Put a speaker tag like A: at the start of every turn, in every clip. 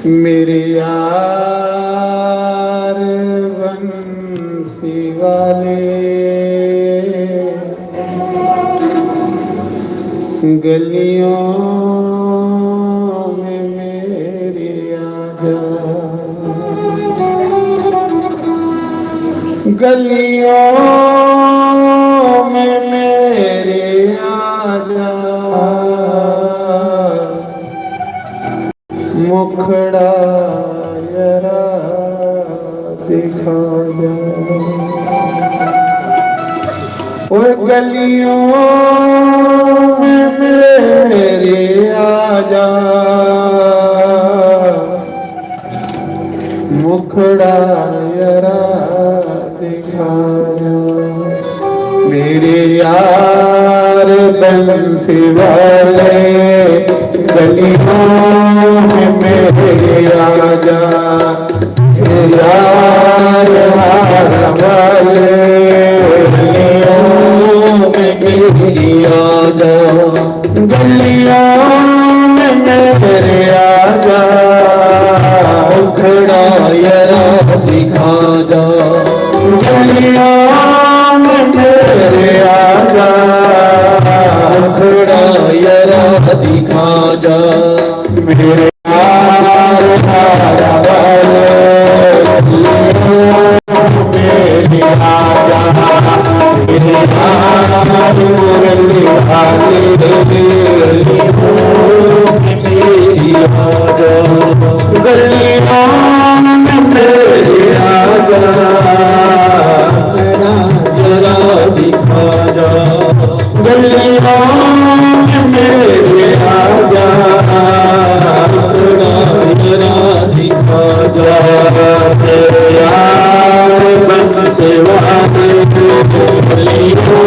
A: मेरे यार बंसी वाले गलियों में मेरी आजा, गलियों में मेरे आजा, मुखड़ा जरा दिखा जा। ओए गलियों में मेरे आजा, मुखड़ा जरा दिखा जा। मेरे यार बंसी वाले गलियों में मेरे आजा, मेरे यार हार वाले गलियों में मेरी आजा, गलियों में मेरे आजा, मुखड़ा जरा दिखा जा। गलियों में मेरे आजा, मुखड़ा जरा दिखा जा। मेरे यार हार वाले मेरे आजा, मेरे यार मुरली वाले मेरी आजा, गलियों में मेरे आजा, जरा दिखा जा। गलियों में मेरे आजा, जरा दिखा जा। तेरे यार बंसी वाले गलियों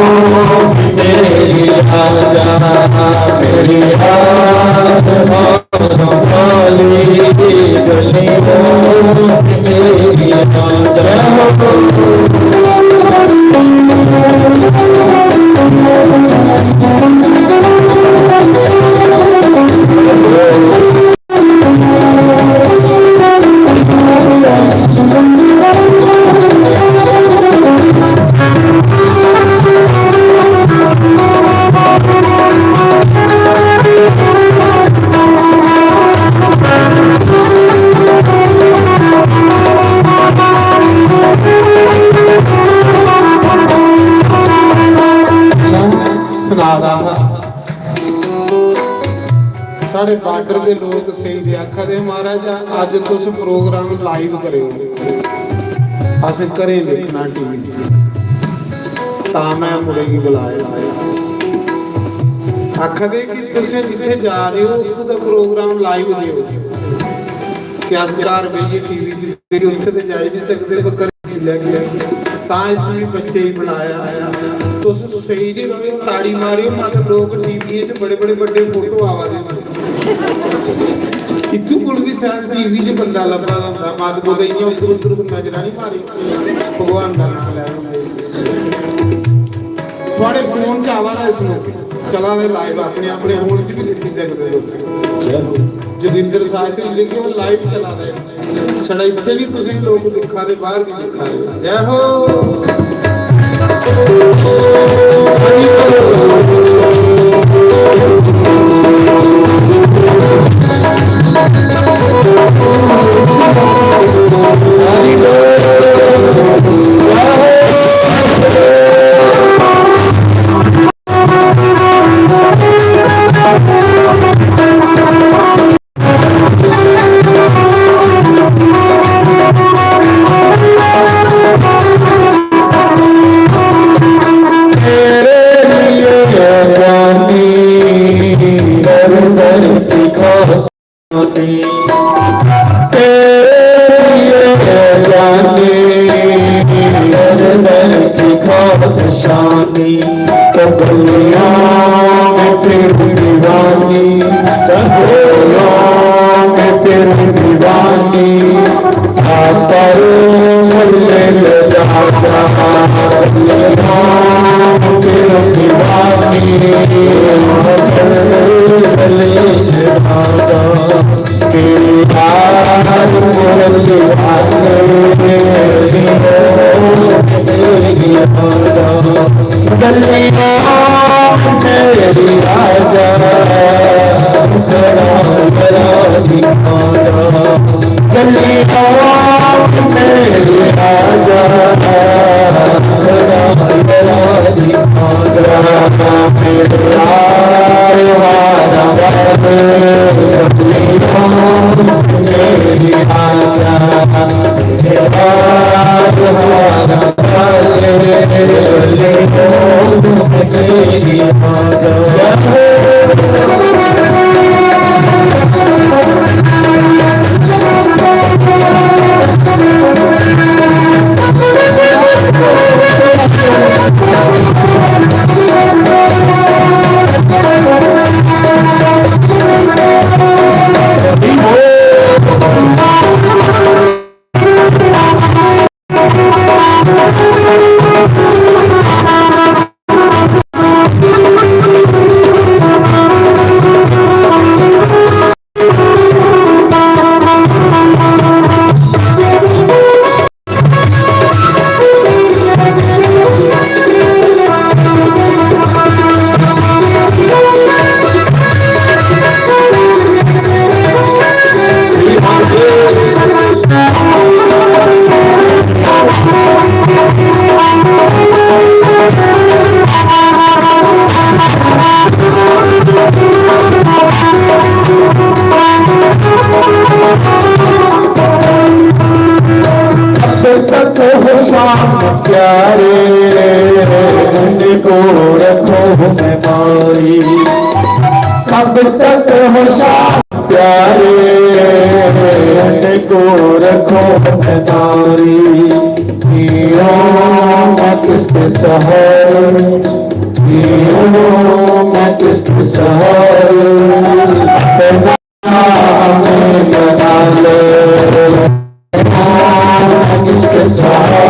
A: में मेरी आजा, मेरी यार वाली गलियों में मेरी आजा। साढ़े बार्डर के लोग सही से आखदे महाराज अज तुस प्रोग्राम लाइव करो, अस घरे देखना टीवी ता मैं मुड़े की बुलाया। आखदे कि तुसीं जिथे जा रहे हो उत्थों का प्रोग्राम लाइव दिओ कि अस घर बेहिए टीवी च उत्थे ते जा नहीं सकते घरे लैके तां इसलिए बच्चे ही बनाया। तुस सही नहीं रहो, ताड़ी मारियो मत। लोग टीवी च बड़े बड़े बड़े फोटो आवा दे इत्थों कोल भी शायद टीवी च बंदा लभदा होंदा, मत बोलदे इयां उधर उधर नजरां नहीं मारी। भगवान दा नाम लै थोड़े फोन च आवा दा इसनूं चला दे लाइव अपने अपने होण च भी लिखी सकदे हो। जोगिंदर शास्त्री लिखे वो लाइव चला दे साढ़ा इत्थे भी तुसीं लोग दिखा दे बाहर भी दिखा दे। जय हो शानी तो गलियों में फिर दीवानी, गलियों में फिर दीवानी, पर मुझे ले जाता गलियों में फिर दीवानी, गले ले जाता
B: अब तक हो शाम प्यारे को रखो नारी मैं किसके सहर मैं किसके सहर बना ले किसके सहर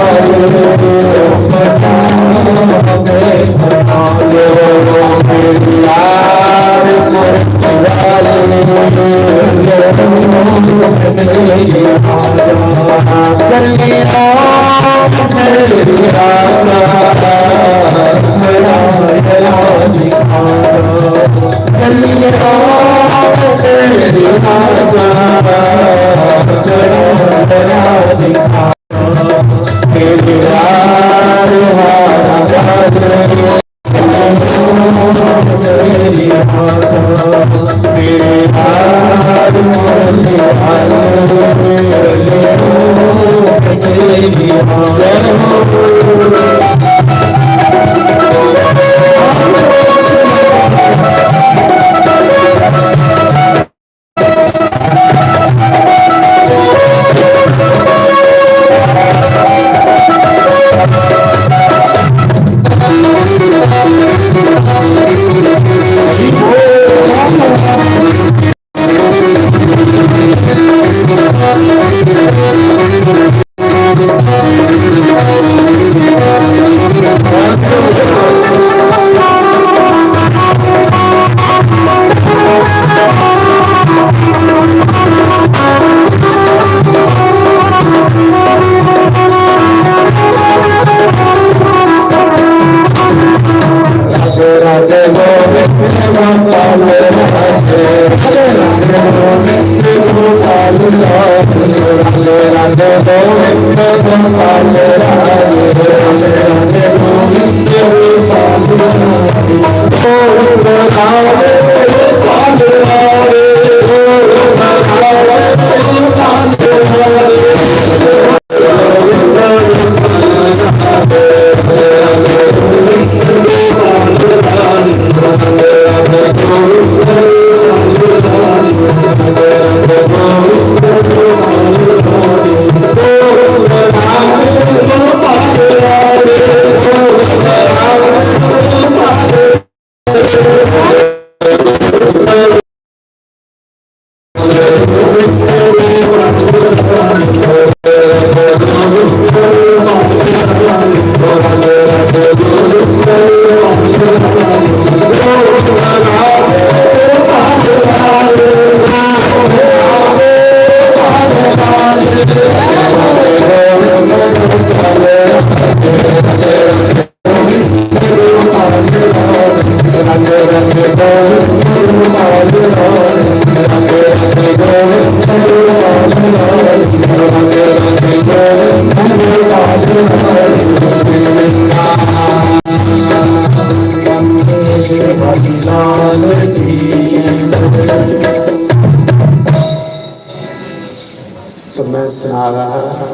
A: तो मैं सुना रहा था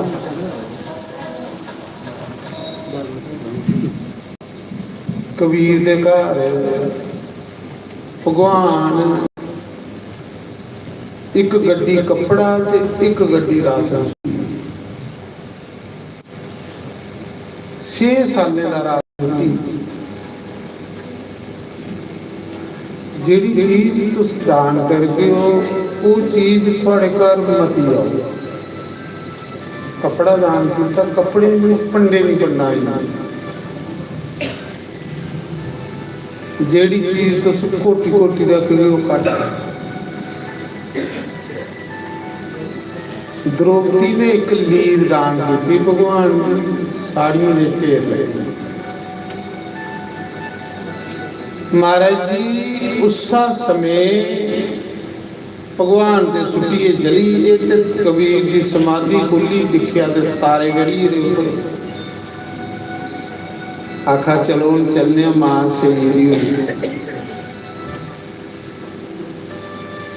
A: कबीर दे घर भगवान एक गड्डी कपड़ा ते एक गड्डी राशन 6 साल का राशन ਜਿਹੜੀ ਚੀਜ਼ ਤੁਸੀਂ ਦਾਨ ਕਰਦੇ ਹੋ ਉਹ ਚੀਜ਼ ਤੁਹਾਡੇ ਘਰ ਮਤੀ ਆਉ ਕੱਪੜਾ ਦਾਨ ਕੀਤਾ ਕੱਪੜੇ ਨੂੰ ਪੰਡੇ ਨਹੀਂ ਬਣਾਈ ਜਿਹੜੀ ਚੀਜ਼ ਤੁਸੀਂ ਕੋਟੀ ਕੋਟੀ ਰੱਖਦੇ ਹੋ ਕੱਢ द्रौपदी ने एक लीर दान की भगवान साड़ियों ने फेर लगे महाराज जी उसा समय भगवान के सुटिए जली कबीर की समाधि खुली दिखिया ते तारे गड़ी आखा चलो चलने मां से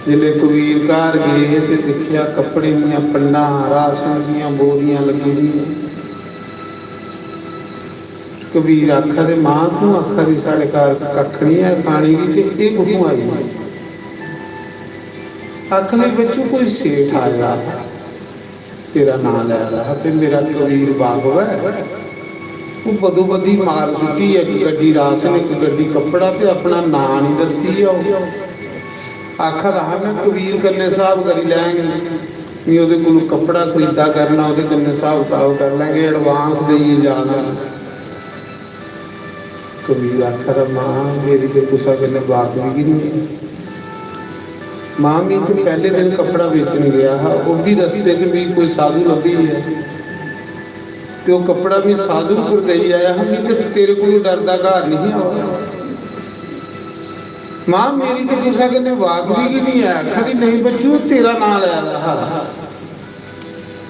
A: जिले कबीर घर गए तो देखिया कपड़े दियां पंडा राशन दियां बोरियां लगी हुई कबीर आखा दे मां तू आखा दी साढ़े घर कख नहीं है खाने की ते ये कुत्थों आई आखने बच्चों कोई सेठ आया तेरा नाम लै रहा फिर मेरा कबीर बागवा है वो बदो बदी मार सुटी एक गड्डी राशन एक गड्डी कपड़ा ते अपना नाम नहीं दसी है आखा रहा मैं कबीर कन्ने साहब करी लैंगे नहीं वो को कपड़ा खरीदा करना वो कन्ने साहब किताब कर लेंगे एडवांस देइए जाना कबीर आखा रहा मां मेरी तो कुछ कन्ने बात भी नहीं मां मी तो पहले दिन कपड़ा बेचने गया हा वो भी रस्ते च भी कोई साधु लभी है तो कपड़ा भी साधु को दे आया हम तो तेरे को डरदा घर नहीं आया मां मेरी तो किसी कने वाक भी नहीं है खड़ी नहीं बच्चू तेरा नाम ले रहा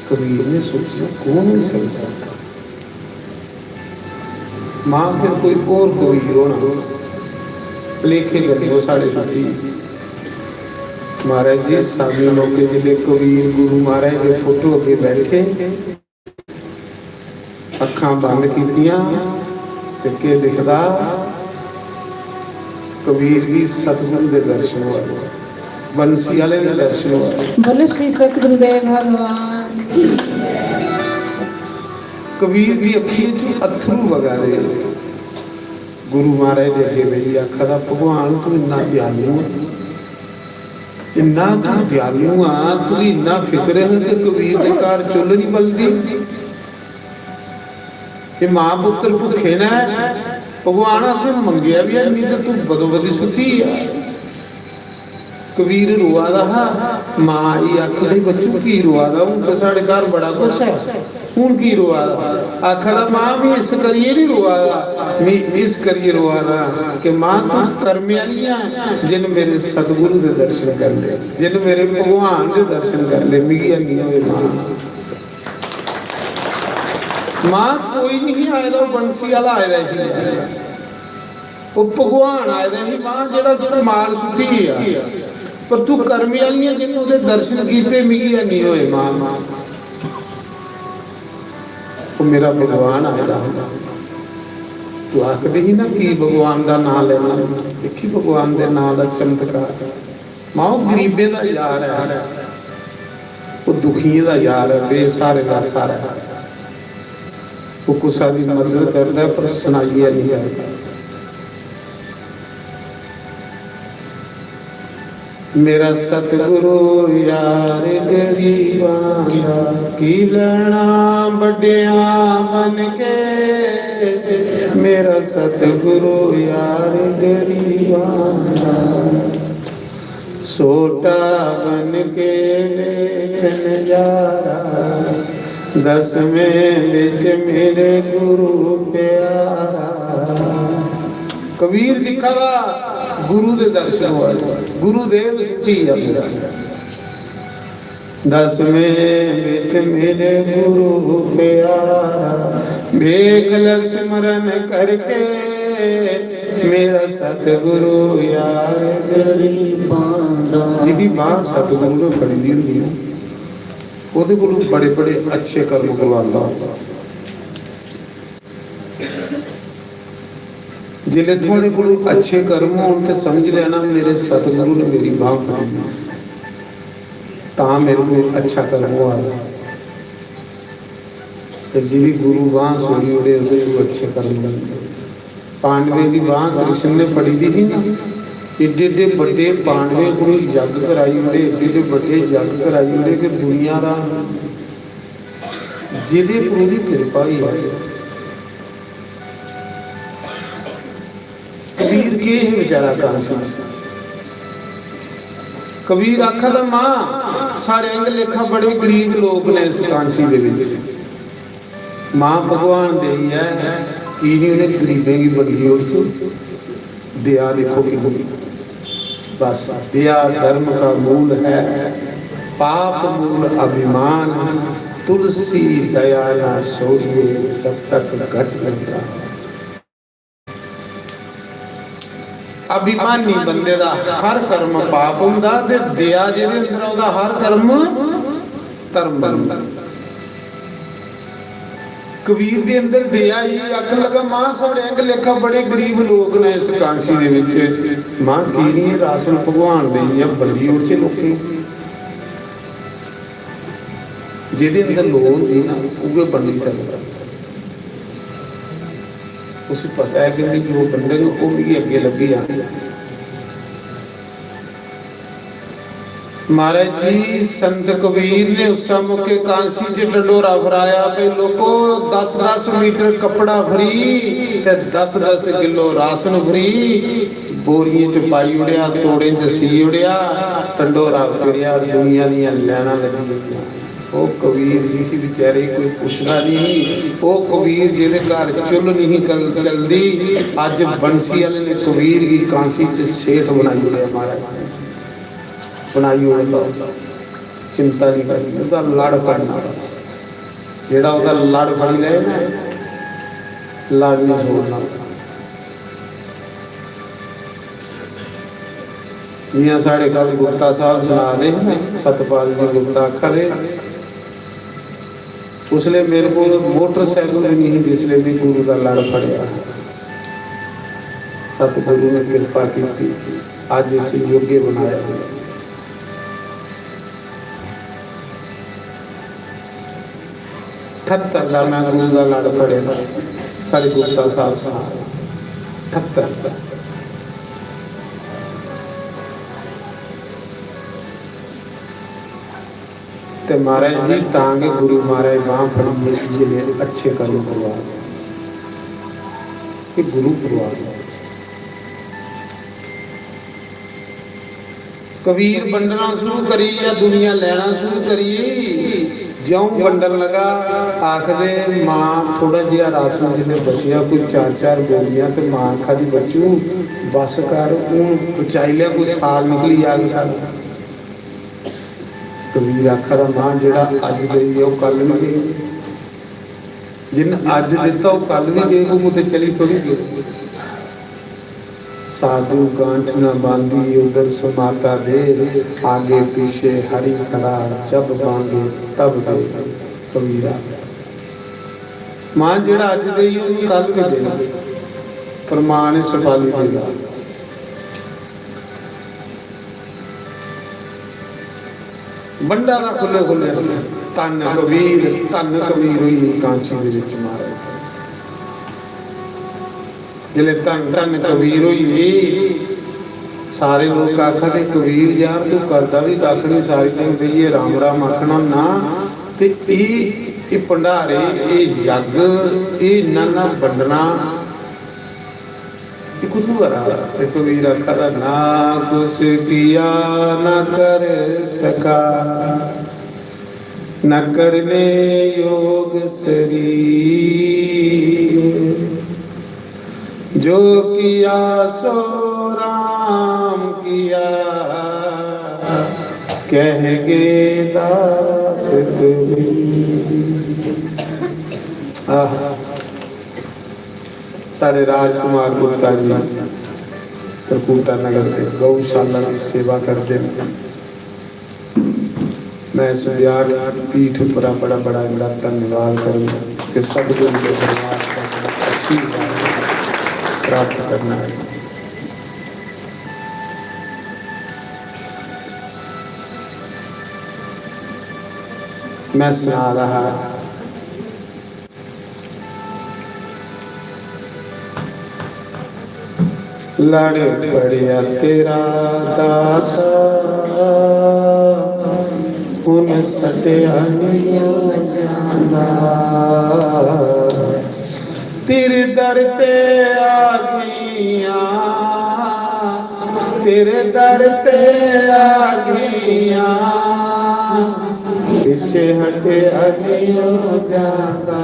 A: कबीर ने सोचा कौन हो सकता मां फिर कोई और कबीर होना लेखे गए वो साढ़े छुट्टी महाराज जी सामने मौके जिले कबीर गुरु महाराज के फोटो अगे बैठे अखां बंद कीतियां ते के दिखदा कबीर की सतगुरु के दर्शन हुए बंसी वाले के दर्शन हुए
C: बोलो श्री सतगुरुदेव भगवान
A: कबीर की अखी चो अथरू वगा रहे गुरु महाराज दे अगे मेरी आखा दा भगवान तू इन्ना दयालु इन्ना तू दयालु आ तू इन्ना फिक्र है कि कबीर के घर चुल नहीं बलदी ये मां पुत्र भुखे ना भगवान से मंगिया भी है नहीं तो तू बदो बदी सुधी है कबीर रोआ रहा मां ही आख दी बच्चू की रोआ दा हूं तो साढ़े घर बड़ा कुछ है हूं की रोआ दा आखा दा मां भी इस करिए नहीं रोआ दा मैं इस करिए रोआ दा कि मां तू कर्म वाली है जिन मेरे सतगुरु के दर्शन कर ले जिन मेरे भगवान के दर्शन कर ले मिगी नहीं होए मां मां कोई नहीं आया बंसी वाला आया ही वो भगवान आया ही मां जेड़ा माल सुधी है पर तू कर्म वाली जिन्हें उसके दर्शन किए मिगी नहीं होए मां वो मेरा भगवान आया तू आखदी ही ना कि भगवान का नाम लेना देखी भगवान के नाम का चमत्कार मां वो गरीबे का यार है वो दुखिए का यार है बेसारे का सारा वो कुछ की मदद करता है पर सुनाइए नहीं करता मेरा सतगुरु यार गरीबां दा की लेना बड़िया बन के मेरा सतगुरु यार गरीबां दा छोटा बन के लेखन यारा ਦਸਵੇਂ ਵਿੱਚ ਮੇਰੇ ਗੁਰੂ ਪਿਆਰਾ। ਕਬੀਰ ਦਿਖਾਵਾ ਗੁਰੂ ਦੇ ਦਰਸ਼ਨ ਹੋਏ, ਗੁਰੂ ਦੇਵ ਸੁੱਟੀ ਆ ਮੇਰਾ। ਦਸਵੇਂ ਵਿੱਚ ਮੇਰੇ ਗੁਰੂ ਪਿਆਰਾ, ਵੇਖ ਲ ਸਿਮਰਨ ਕਰਕੇ ਮੇਰਾ ਸਤਿਗੁਰੂ ਯਾਰ। ਜਿਹਦੀ ਬਾਂਹ ਸਤਿਗੁਰੂ ਨੂੰ ਫੜੀ ਹੁੰਦੀ ਹੈ ਉਹਦੇ ਕੋਲੋਂ ਬੜੇ ਬੜੇ ਅੱਛੇ ਕਰਮ ਕਰਵਾਉਂਦਾ। ਜਿਲੇ ਤੁਹਾਡੇ ਕੋਲ ਅੱਛੇ ਕਰਮ ਹੋਣ ਤੇ ਸਮਝ ਲੈਣਾ ਮੇਰੇ ਸਤਿਗੁਰੂ ਨੇ ਮੇਰੀ ਬਾਂਹ ਫੜੀ ਤਾਂ ਮੇਰੇ ਕੋਲ ਅੱਛਾ ਕਰਮ ਹੋਇਆ। ਤੇ ਜਿਹਦੀ ਗੁਰੂ ਬਾਂਹ ਸੁਣੀ ਉਹਦੇ ਕੋਲ ਅੱਛੇ ਕਰਮ ਹੁੰਦੇ। ਪਾਂਡਵੇ ਦੀ ਬਾਂਹ ਕ੍ਰਿਸ਼ਨ ਨੇ ਫੜੀ ਦੀ ਸੀ ਨਾ, ਏਡੇ ਏਡੇ ਵੱਡੇ ਪਾਂਡਵੇ ਕੋਲ ਜੱਗ ਕਰਾਈ ਉਹਦੇ, ਏਡੇ ਏਡੇ ਵੱਡੇ ਜੱਗ ਕਰਾਈ ਉਹਦੇ ਕਿ ਦੁਨੀਆ ਦਾ ਜਿਹਦੇ ਕੋਲ ਦੀ ਕਿਰਪਾ ਹੀ ਹੈ। ਕਬੀਰ ਕੇ ਹੈ ਵਿਚਾਰਾ ਕਾਂਸੀ। ਕਬੀਰ ਆਖਾ ਦਾ ਮਾਂ ਸਾਡੇ ਅੰਗ ਲੇਖਾ ਬੜੇ ਗਰੀਬ ਲੋਕ ਨੇ ਇਸ ਕਾਂਸੀ ਦੇ ਵਿੱਚ। ਮਾਂ ਭਗਵਾਨ ਦੇ ਹੀ ਹੈ ਕੀ ਨਹੀਂ ਉਹਨੇ ਗਰੀਬੇ ਦੀ ਬੰਦੀ ਉਸ दया देखो कि बस दया धर्म का मूल है, पाप मूल अभिमान। तुलसी दया ना सोइए जब तक घट रहा। अभिमानी बंदे दा हर कर्म पाप हुंदा ते दया जिहदे अंदर ओहदा हर कर्म धर्म बनदा। कबीर के अंदर दया ही आख लगा मां साढ़े अंग लेखा बड़े गरीब लोग ने इस कांसी दे विच। मां की नहीं राशन भगवान दे ही बंदी उड़ च लोकी जिहदे अंदर लोड़ होंदी ना उहे बंद नहीं सकदा। उसे पता है कि जो बंदे वो भी अगे लगी आ। महाराज जी संत कबीर ने उस मौके कांसी च डंडोरा फराया पे लोगो 10-10 मीटर कपड़ा फ्री ते 10-10 किलो राशन फ्री। बोरियां च पाई उड़िया, तोड़े च सी उड़िया, डंडोरा फिरिया, दुनिया दियां लैना लगी। वो कबीर जी सी बेचारे कोई पुछदा नहीं। वो कबीर जिहदे घर चुल नहीं चलदी अज बंसी वाले ने कबीर की कांसी च सेठ बनाई उड़िया। महाराज बनाई चिंता नहीं करनी, उसका लड़ फड़ना बस। जेड़ा उसका लड़ फड़ी ले ना लड़ नहीं छोड़ना। जियां साढ़े कल गुप्ता साहब सुना दे सतपाल जी गुप्ता आखा दे उसले मेरे को मोटरसाइकिल भी नहीं जिसले भी गुरु का लड़ फड़िया। सतगुरु ने कृपा की अज इस योग्य बनाया। ठत्तर का मैं गुरु का लड़ फड़े साढ़े गुप्ता साहब सुना 78 ते महाराज जी तांगे गुरु महाराज बांह फड़ी जिन्हें अच्छे कर्म करवा कि गुरु करवा। कबीर बंडना शुरू करी या दुनिया लेना शुरू करिए। ज्यों बंडन लगा आखदे मां थोड़ा जिहा राशन जिन्हें बचिया कोई 4-4 बोरियां तो मां आखा दी बच्चू बस कर हूं बचाई लिया कोई साल निकली आ गई साल। कबीर आखा दा मां जेड़ा अज देई है कल नहीं देगी, जिन अज दिता वो कल नहीं देगा। वो तो चली थोड़ी गई। साधु गांठ न बांधी उधर समाता दे, आगे पीछे हरि करा जब बांधे तब दे। कबीरा मां जेड़ा अज देई उन्हें कल भी देना, प्रमाण सफाली देगा। बंडा का खुले खुले धन कबीर हुई कांसी दे विच महाराज। जिले धन धन कबीर हुई सारे लोग आखते कबीर यार तू करदा भी कख नहीं सारी दिन रहिए राम राम आखना ना। ते ये भंडारे ये यज्ञ ये नाना बंडना कुछ करा। कबीर आखदा ना कुछ किया ना कर सका न कर ले योग शरीर जो किया सो राम किया कह गे दास कबीर। आहा साढ़े राजकुमार गुप्ता जी प्रकूटा नगर के गौशाला की सेवा करते हैं। मैं इस व्याग पीठ पर बड़ा बड़ा बड़ा धन्यवाद करूँगा कि सब लोग के परिवार का आशीर्वाद प्राप्त करना है। मैं सुना रहा लड़ पड़िया तेरा दासा उन सटिया तेरे दर ते आ गईया तेरे दर ते आ गईया पीछे हटे अनियो जाता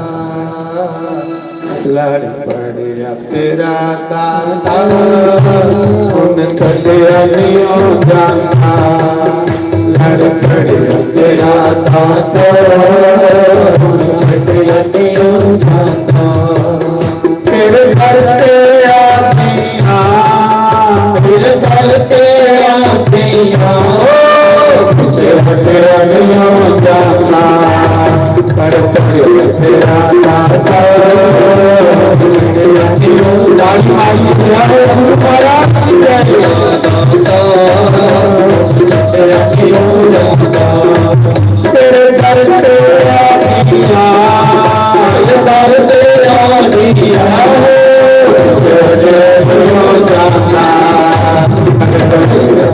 A: लड़ पड़िया तेरा दाता उन सटिया जाता लड़ पड़िया तेरा दाता उन सटिया जाता तेरे दर पे आ गईया तेरे दर पे आ गईया पीछे हटे अनियो जाता कर तेरा दाता तेरे दर से आगिया दर से आगिया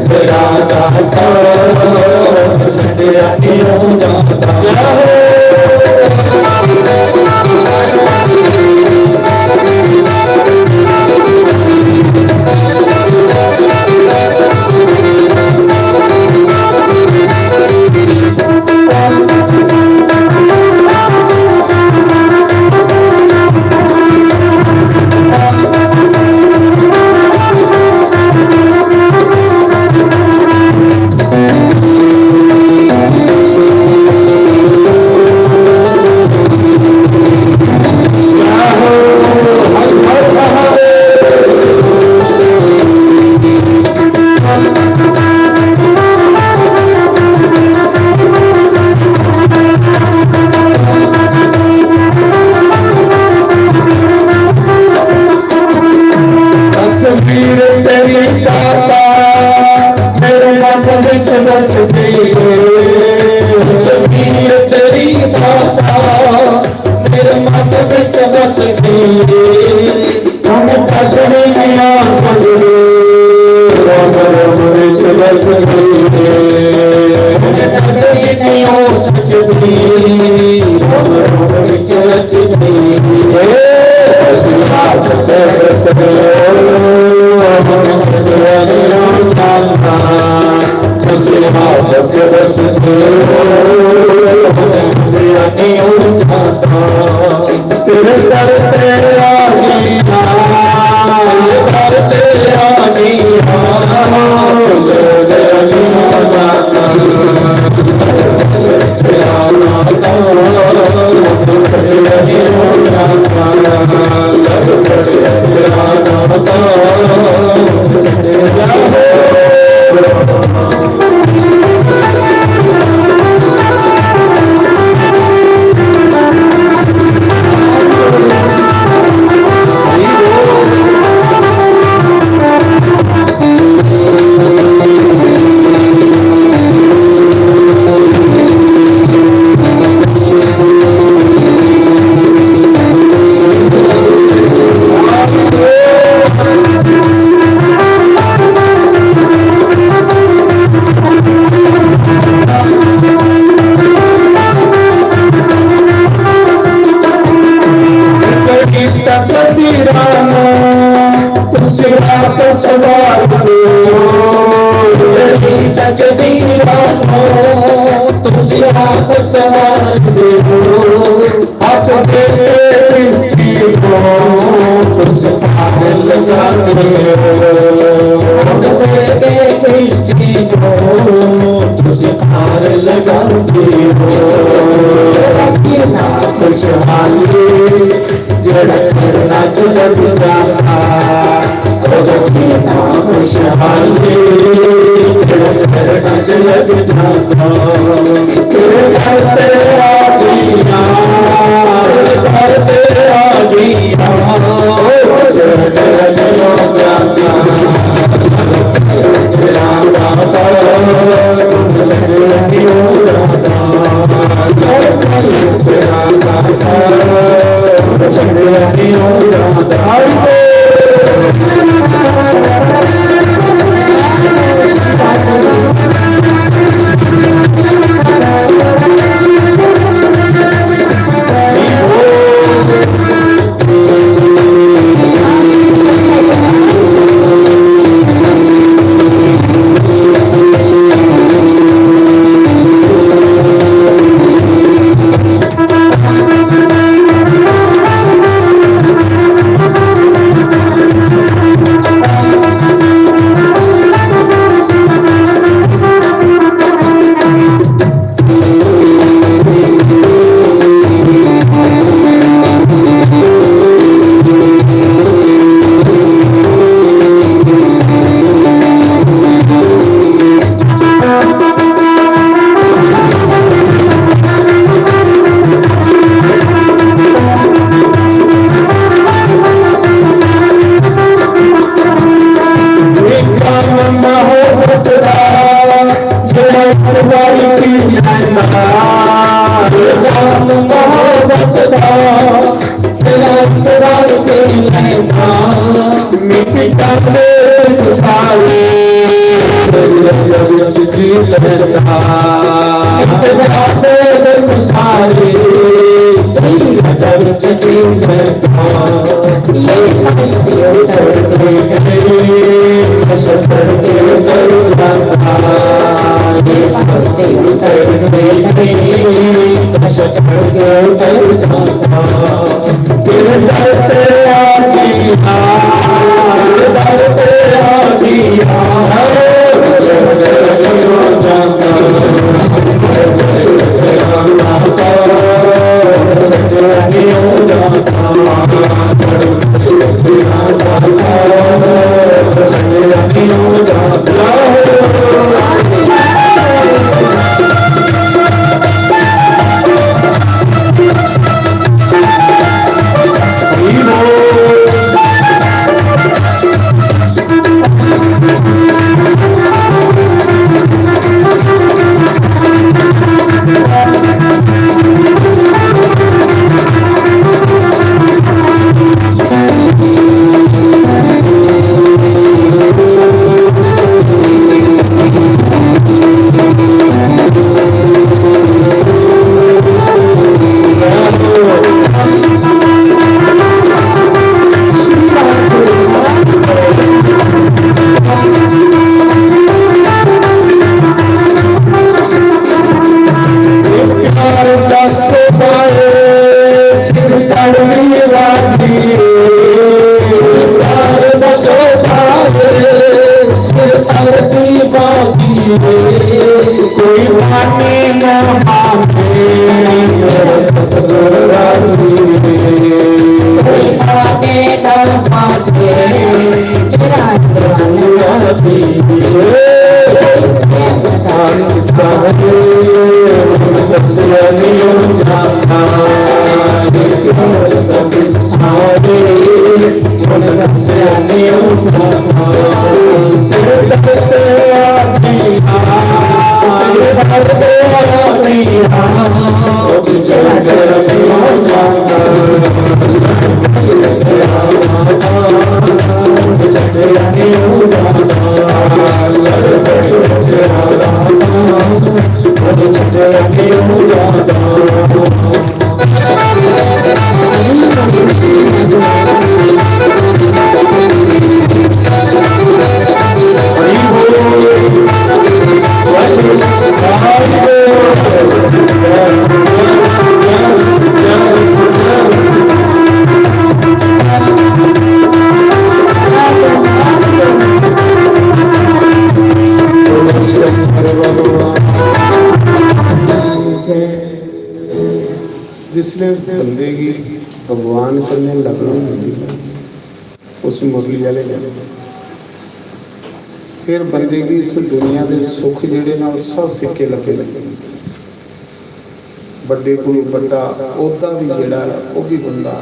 A: तेरा दाता
B: लगाते हो हाथ दे किसकी को तुझ पार लगाते हो हाथ दे किसकी को तुझ पार लगाते हो ना खुशहाली जड़ करना चल जाता ना खुशहाली जड़ करना चल जाता तेरे घर से आ गया घर पे आ गया चल जाता तेरा दाता
A: जिसले बंदे की भगवान करने लगन होती है उस मुरली वाले फिर बंदे की इस दुनिया के सुख जिहड़े ना सब फिक्के लगे लगे बड़े कोई बड़ा ओहदा भी जिहड़ा वो भी बंदा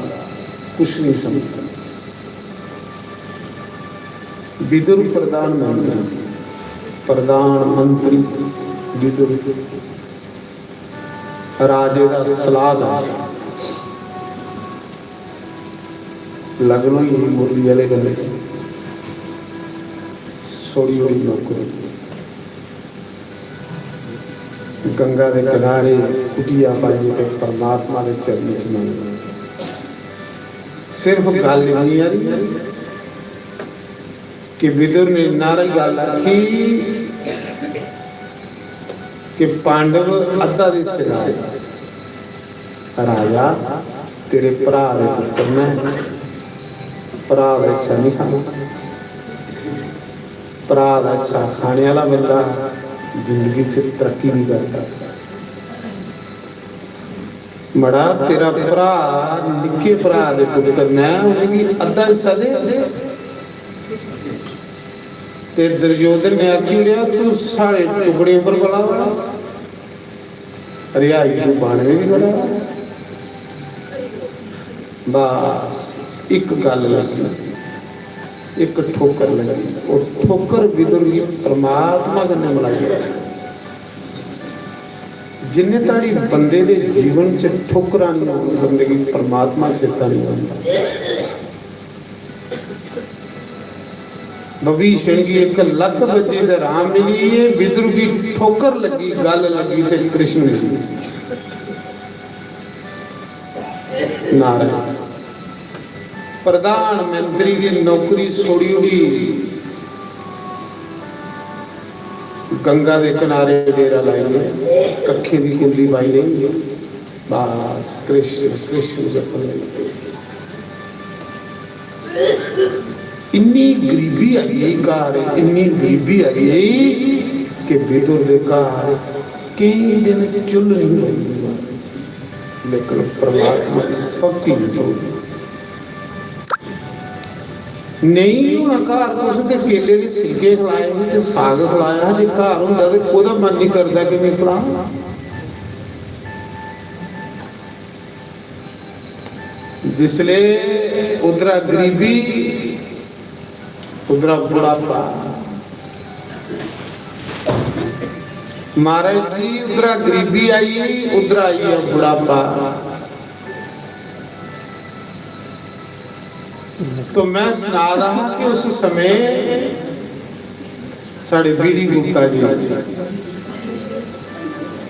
A: कुछ नहीं समझता। विदुर प्रधानमंत्री विदुर राजे का सलाहकार लगनों ही मुरली वाले गले सोड़ी होड़ी नौकरी गंगा के किनारे कुटिया पाई के परमात्मा के चरण च मंग सिर्फ गल नहीं आ रही कि विदुर ने नारा गल आखी कि पांडव अद्धा दे सिर राजा तेरे भरा दे पुत्र ने भरा का हिस्सा नहीं खाना भरा का हिस्सा खाने वाला बंदा जिंदगी च तरक्की नहीं करता। मड़ा तेरा भरा निक्के भरा दे पुत्र ने उन्हें अद्धा हिस्सा दे ते दुर्योधन ने आखी लिया तू साढ़े टुकड़े पर बड़ा रिहाई तू बाणवे भी करा। बस एक गल लगी एक ठोकर लगी और ठोकर विदुर की परमात्मा कन्नै मिलाई जिन्ने ताड़ी बंदे दे जीवन च ठोकरां नहीं आउंदी बंदे की परमात्मा चेता नहीं आउंदा। विभीषण की एक लत बजी ते राम मिली है विदुर की ठोकर लगी गल लगी ते कृष्ण मिली नारायण प्रधानमंत्री की नौकरी छोड़ी उड़ी गंगा के किनारे डेरा लाई कखे की कुंडी पाई नहीं बस कृष्ण कृष्ण जपन इन्नी गरीबी आई घर इन्नी गरीबी आई कि विदुर के घर कई दिन चुल नहीं लगती लेकिन परमात्मा की भक्ति नहीं चलती नहीं होना घर उसके केले के सिलके खिलाए ते साग खिलाया जे घर होंदा ते ओहदा मन नहीं करदा कि मैं खिलावां। जिसले उधरा गरीबी उधरा बुढ़ापा महाराज जी उधरा गरीबी आई उधर आई है बुढ़ापा। तो मैं सुना रहा कि उस समय साढ़े बीडी गुप्ता जी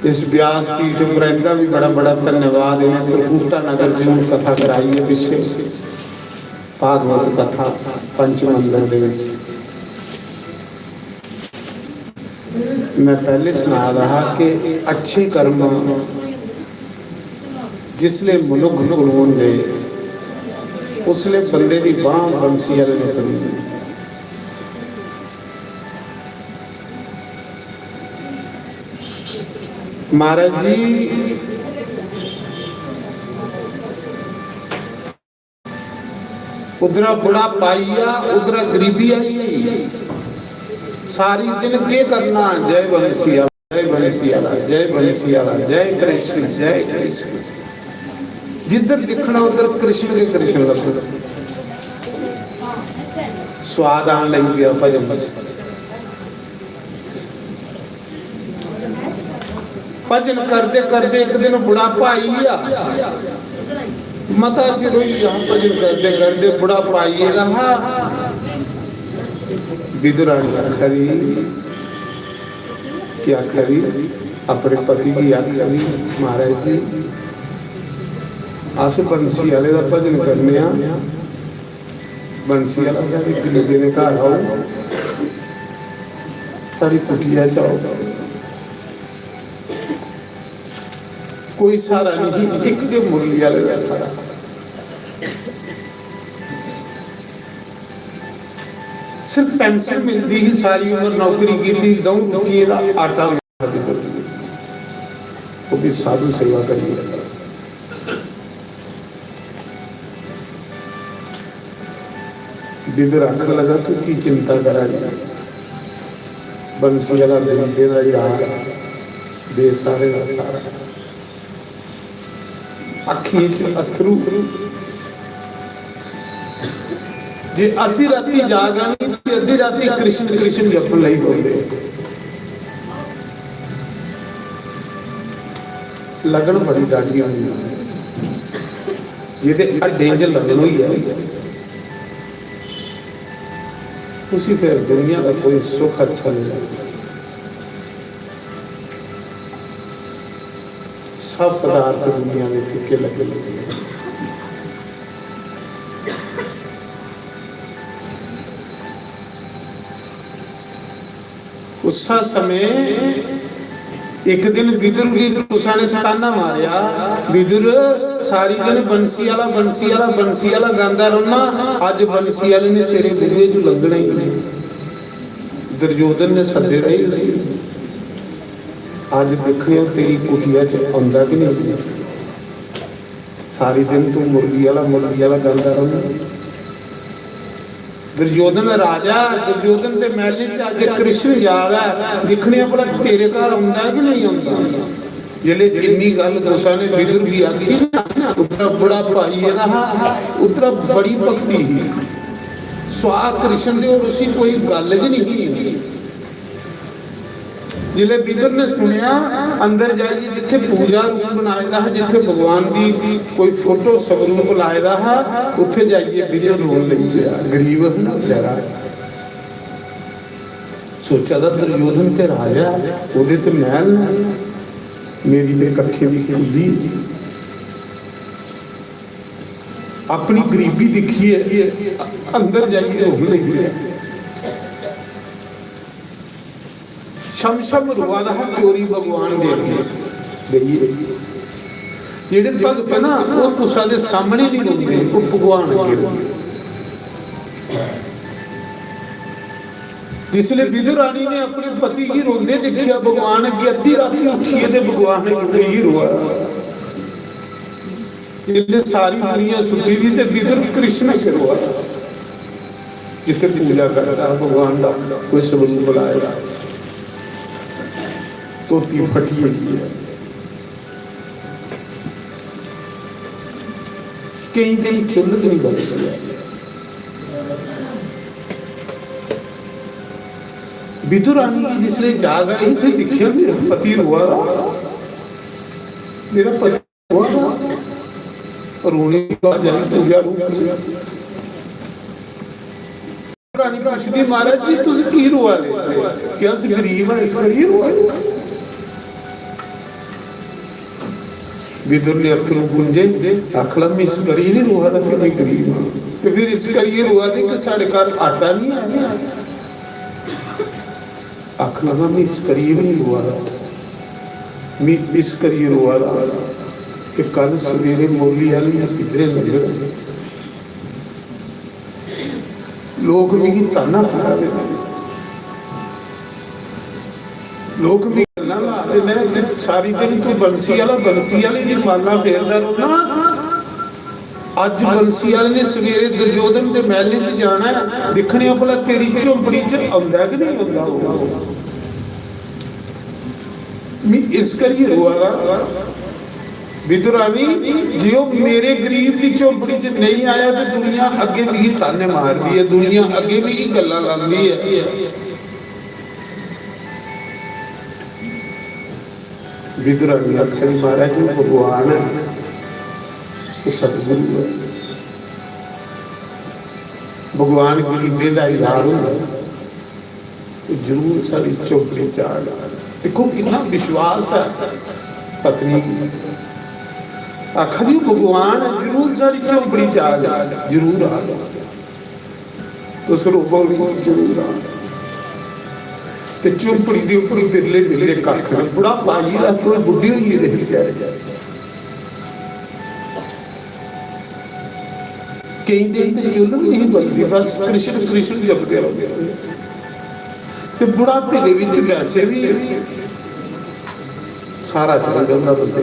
A: इस व्यास पीठ पर इनका भी बड़ा बड़ा धन्यवाद इन्हें त्रिकुटा नगर जी कथा कराई है पिछले भागवत कथा पंचमंदिर दे विच मैं पहले सुना रहा कि अच्छे कर्म जिसले मनुख गुण दे उसले बंदे की बांह बंसी वाले ने करी महाराज जी उधरा बुढ़ा पाइया उधरा गरीबी आई सारी दिन के करना जय बंसिया जय बंसिया जय बंसिया जय कृष्ण जय कृष्ण जिधर दिखना उधर कृष्ण के कृष्ण लगते स्वाद आन लग गया भजन भजन करते करते एक दिन बुढ़ापा आई मता चिर भजन करते करते बुढ़ापा आई रहा विदुरानी आखरी क्या खरी अपने पति की आखरी महाराज जी अस बंसी वाले का भजन करने बंसी वाला सारी गरीबी ने घर आओ सारी कुटिया चाओ कोई सारा नहीं एक के मुरली वाले का सारा सिर्फ पेंशन मिलती ही सारी उम्र नौकरी की थी दऊं की आटा वो भी साधु सेवा करिए विदुर आखन लगा तू की चिंता करा जा, बंसी वाला बिंदे का यार दे सारे का सारा, अखी च अथरू जे अद्धी राती जाग आनी अद्धी राती कृष्ण कृष्ण जपन लई बोलदे लगन बड़ी डाढ़ी होनी जिहदे अड्डे च लगन हुई है उसी फिर दुनिया का कोई सुख अच्छा नहीं लगता। सब पदार्थ दुनिया में फीके लगे लगे उस समय एक दिन विदुर की तुसा ने ताना मारिया, विदुर सारी दिन बंसी वाला गांदा रहना, अज बंसी वाले ने तेरे बूहे चो लगना ही नहीं। दुर्योधन ने सदे रही उसी अज देखने तेरी कुटिया च आंदा कि नहीं, सारी दिन तू मुर्गी वाला गांदा रहना। दुर्योधन राजा, दुर्योधन के महल च अज कृष्ण याद है, दिखने भला तेरे घर आंदा कि नहीं आंदा। जिले इन्नी गल तुसा ने विदुर की आखी ना, उतरा बड़ा भाई है ना, उतरा बड़ी भक्ति ही स्वा कृष्ण दे और उसी कोई गल ही नहीं। जिले विदुर ने सुनिया अंदर जाइए जिथे पूजा रूप बनाया है, जिथे भगवान की कोई फोटो स्वरूप लाया है, उत्थे जाइए विदुर रोन लग गया। गरीब ना बेचारा, सोचा था दुर्योधन ते राजा ओदे ते महल मेरी ते कखे दी खुली, अपनी गरीबी दिखिए अंदर जाइए रोन लग गया। शम शम रुआ दा चोरी भगवान दे गई। जेड़े भगत है ना वो तुसा दे सामने नहीं रोंदे, वो भगवान अगे रोंदे। जिसले विदुर रानी ने अपने पति की रोंदे देखिया भगवान अगे, अद्धी राती उठी है भगवान अगे ही रोआ। जिसले सारी दुनिया सुती थी ते विदुर कृष्ण के रोआ, जिथे पूजा कर रहा भगवान का कोई स्वरूप बुलाएगा, तोती फटी हुई है। कई दिन चुल्ल नहीं बन सके। विदुर रानी की जिसने जाग आई थी दिखिया मेरा पति रोआ, मेरा पति रोआ, रोने के बाद जाए पूजा रूप से रानी पूछती महाराज जी तुझ की रोआ ले, क्या गरीब है इस करिए रोआ। विदुर ने अखरों गुंजे आखला में इस करिए नहीं रोआ था कि मैं गरीब हूं, तो फिर इस करिए रोआ थी कि साढ़े घर आटा नहीं आया। आखला में इस करिए नहीं रोआ था, मैं इस करिए रोआ था कि कल सवेरे मोली वाली किधरे लगे लोग मिगी ताना मारा दे, लोग मिगी गल्लां ला दे, सारी दिन तू बंसी वाले दी माला फेरदा रहना। अज बंसी वाले ने सवेरे दुर्योधन के महल च जाना है, दिखने भला तेरी झोंपड़ी च आंदा कि नहीं आंदा। मैं इस करिए रोआ विदुर रानी जे मेरे गरीब की झोंपड़ी च नहीं आया तो दुनिया अगे मिगी ताने मारदी है, दुनिया अगे मिगी गल्लां लांदी है। विदुर रानी आखिर महाराज जी भगवान है, सतगुरु है, भगवान गरीबे का इलाज होता तो जरूर सारी झोंपड़ी च आ जाए। देखो कितना विश्वास है पत्नी आखरी भगवान जरूर सारी झोंपड़ी च आ जाए, जरूर आ जाए, उस रूप जरूर आ ते झोंपड़ी के उपर बिरले बिरले कख बुढ़ा पाई का कोई बुढ़ी हुई है बेचारे। कई दिन तो चुल भी नहीं बनती, बस कृष्ण कृष्ण जपते रहते। तो बुढ़ापे के विच वैसे भी सारा चल जाता बंदे।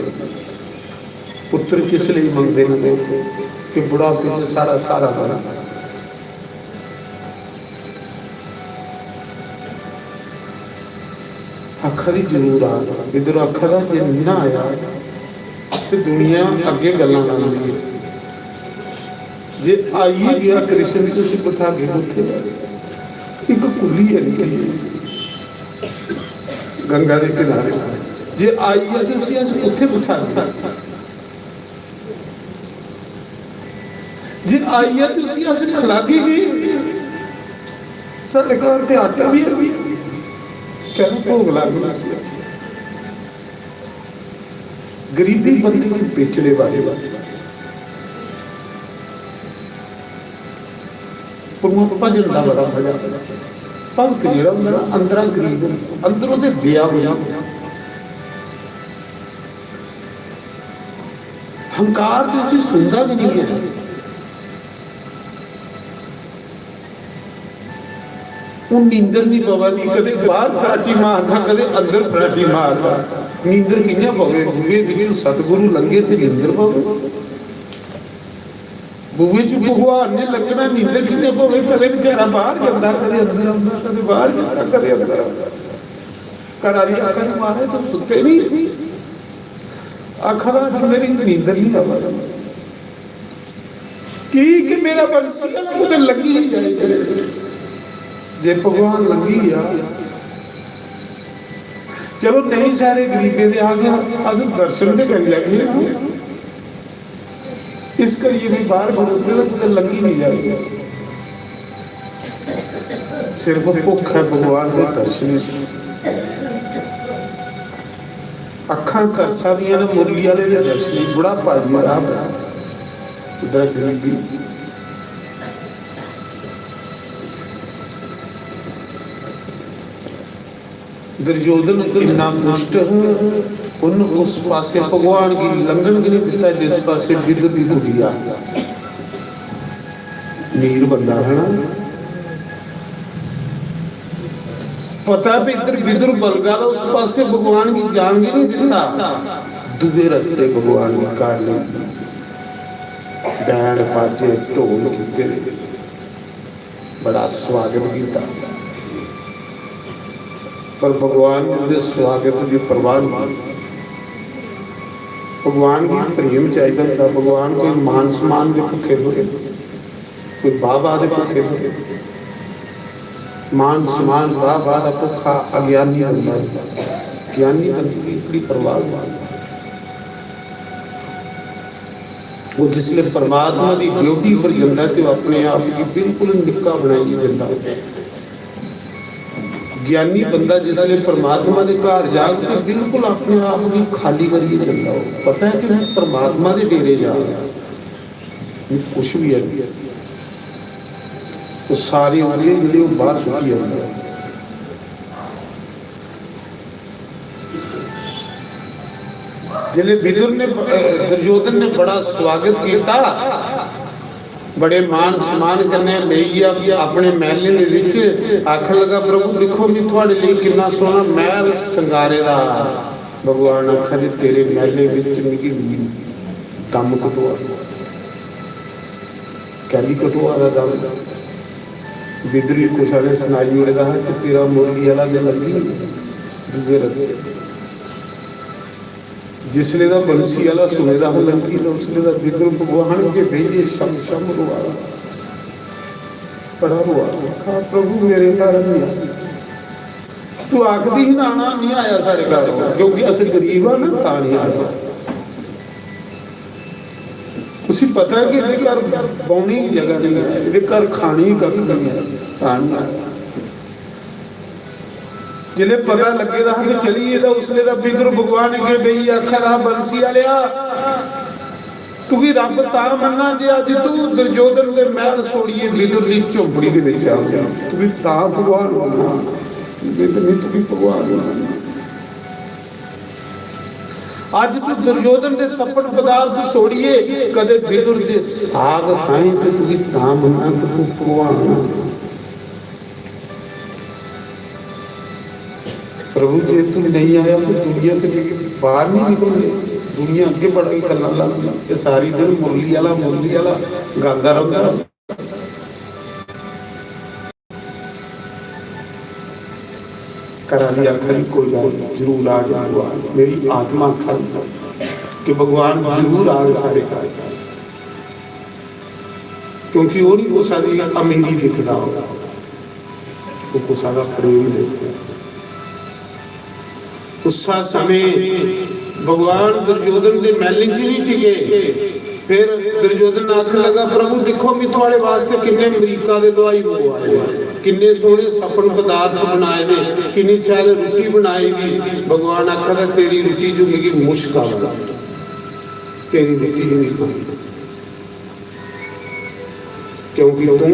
A: पुत्र किस लिए मंगते हैं कि बुढ़ापे च सारा सारा बना ਅੱਖਾਂ ਦੀ ਜ਼ਰੂਰ ਆ ਇਧਰ ਅੱਖਾਂ ਦਾ ਜੇ ਨਹੀਂ ਨਾ ਆਇਆ ਤੇ ਦੁਨੀਆ ਅੱਗੇ ਗੱਲਾਂ ਲਾਉਂਦੀ ਹੈ। ਜੇ ਆਈਏ ਗਿਆ ਕ੍ਰਿਸ਼ਨ ਤੁਸੀਂ ਬਿਠਾ ਕੇ ਉੱਥੇ ਇੱਕ ਕੁੱਲੀ ਹੈ ਗੰਗਾ ਦੇ ਕਿਨਾਰੇ, ਜੇ ਆਈਏ ਤੁਸੀਂ ਅਸੀਂ ਉੱਥੇ ਬਿਠਾ ਕੇ, ਜੇ ਆਈਏ ਤੁਸੀਂ ਅਸੀਂ ਖਿਲਾਗੀ ਗਏ ਸਾਡੇ ਘਰ ਤੇ ਆਟਾ ਵੀ ਕਹਿੰਦਾ ਭੋਗ ਲੱਗਦਾ ਸੀ। ਗਰੀਬੀ ਬੰਦੇ ਨੂੰ ਵੇਚਣੇ ਵਾਲੇ ਪਰਮਾ ਭਜਨ ਦਾ ਬੜਾ ਮਜ਼ਾ ਭਗਤ ਜਿਹੜਾ ਹੁੰਦਾ ਨਾ ਅੰਦਰਾਂ ਗਰੀਬ ਅੰਦਰੋਂ ਤੇ ਦਿਆ ਹੋਇਆ ਹੰਕਾਰ ਤੇ ਅਸੀਂ ਸੁਣਦਾ ਵੀ ਨਹੀਂ ਹੈ। ਉਹ ਨੀਂਦਰ ਨਹੀਂ ਪਵਾਦੀ ਕਦੇ ਬਾਹਰ ਫਰਾਟੀ ਮਾਰਦਾ ਕਦੇ ਅੰਦਰ ਫਰਾਟੀ ਮਾਰਦਾ। ਨੀਂਦਰ ਕਿੰਨੇ ਪਵੇ ਬੂਹੇ ਵਿੱਚੋਂ ਸਤਿਗੁਰੂ ਲੰਘੇ ਤੇ ਨੀਂਦਰ ਪਵੇ ਬੂਹੇ ਚ ਭਗਵਾਨ ਨੇ ਲੱਗਣਾ ਨੀਂਦਰ ਕਿੰਨੇ ਪਵੇ ਕਦੇ ਵਿਚਾਰਾ ਬਾਹਰ ਜਾਂਦਾ ਕਦੇ ਅੰਦਰ ਆਉਂਦਾ ਕਦੇ ਬਾਹਰ ਜਾਂਦਾ ਕਦੇ ਅੰਦਰ ਆਉਂਦਾ। ਘਰ ਵਾਲੀ ਅੱਖਾਂ ਨੂੰ ਮਾਰੇ ਤਾਂ ਸੁੱਤੇ ਨਹੀਂ ਅੱਖਾਂ ਦਾ ਮੇਰੀ ਨੀਂਦਰ ਨਹੀਂ ਆਉਂਦਾ ਕਿ ਮੇਰਾ ਬੰਸੀ ਉਹਦੇ ਲੱਗੀ ਹੀ ਜਾਏ। ਜੇ ਭਗਵਾਨ ਲੰਗੀ ਆ ਚਲੋ ਨਹੀਂ ਸਾਡੇ ਗਰੀਬੇ ਦੇ ਆ ਗਿਆ ਅਸੀਂ ਦਰਸ਼ਨ ਤੇ ਕਰੀ ਲੱਗੇ ਇਸ ਕਰੀਏ ਵੀ ਬਾਹਰ ਬੋਲਦੇ ਤਾਂ ਲੰਗੀ ਨਹੀਂ ਜਾਏਗੀ। ਸਿਰਫ ਭੁੱਖ ਹੈ ਭਗਵਾਨ ਦੇ ਦਰਸ਼ਨ। ਅੱਖਾਂ ਕਰ ਸਕਦੀਆਂ ਨੇ ਮੁਰਲੀ ਵਾਲੇ ਦੇ ਦਰਸ਼ਨ ਬੜਾ ਭਾਜੀ ਰਾਹ ਉਧਰ ਗਰੀਬੀ दुर्योधन इन्ना दुष्ट उन उस पासे भगवान की लंघन की नहीं दिता जिस पासे विदुर की कुटिया मीर बंदा है ना पता भी इधर विदुर बलगाला उस पासे भगवान की जान की नहीं दिता दुए रस्ते भगवान की कार ले बैंड बाजे ढोल कीते बड़ा स्वागत किया पर भगवान के स्वागत की परवाह भगवान की प्रेम चाहिए था। भगवान कोई मान सम्मान के भुखे हो कोई वाह वाह के भुखे हो मान सम्मान वाह वाह का भुखा अज्ञानी बनता है। ज्ञानी बंदी की परवाह वो जिसले परमात्मा की ड्यूटी पर जाता तो अपने आप की बिल्कुल निक्का बनाई जाता है। ज्ञानी बंदा जिसले परमात्मा के घर जाके बिल्कुल अपने आप को खाली करिए चलता हो पता है कि मैं परमात्मा के डेरे जा रहा कुछ भी है वो सारी उंगलियां जो बाहर सुखी जाती है। जिले विदुर ने दुर्योधन ने बड़ा स्वागत किया बड़े मान सम्मान करने ले अपने महल के विच आखन लगा प्रभु देखो मैं थोड़े लिए कितना सोहना महल संगारे दा भगवान आखा दे तेरे महल विच मिगी दम कटुआ कहली कटुआ दा दम बिदरी कुछ वाले सुनाई उड़े दा कि तेरा मुरली वाला दे लगी दूसरे रस्ते जिसले दा बंसी वाला सुने दा लंकी तो उसले दा विदुर भगवान के भेजे शम शम रुआ बड़ा रुआ कहा प्रभु मेरे घर नहीं तू आखदी ही ना नहीं आया साढ़े घर क्योंकि असं गरीब हाँ ना ता नहीं आया उसी पता है कि ये घर बौनी की जगह नहीं है ये घर खानी कभी नहीं है ता नहीं आया जिले पता लगे दा कि चलिए दा उसले दा विदुर भगवान के बई आखा दा बंसी वालिया तू भी रब ता मनना जे अज तू दुर्योधन दे महल छोड़िए विदुर दी झोपड़ी दे विच आ जा तू भी ता भगवान बनना विदुर नहीं तू भी भगवान बनना आज तू दुर्योधन दे सपन पदार्थ छोड़िए कदे विदुर दे साग खाए तो तू भी ता मनना कि तू भगवान बनना। प्रभु जी तू नहीं आया तो दुनिया के बाहर नहीं निकलने दुनिया अगे बढ़ के करना लग ये सारी दिन मुरली वाला गाता रहता करा दिया खरी कोई गल नहीं, जरूर आ गया भगवान। मेरी आत्मा खा कि भगवान जरूर आ गए सारे घर, क्योंकि वो नहीं कुछ सारी अमीरी दिखता होगा, वो कुछ सारा प्रेम देखता। उस समय भगवान दुर्योधन के महल च नहीं टिके। फिर दुर्योधन आख लगा प्रभु देखो मैं तुम्हारे वास्ते किन्ने अमरीका के दवाई मंगवाए, किन्ने सोहने सपन पदार्थ बनाए ने, किन्नी सैल रोटी बनाई दी। भगवान आखा तेरी रोटी जो मिगी मुश्क आ, तेरी रोटी नहीं खानी, क्योंकि तू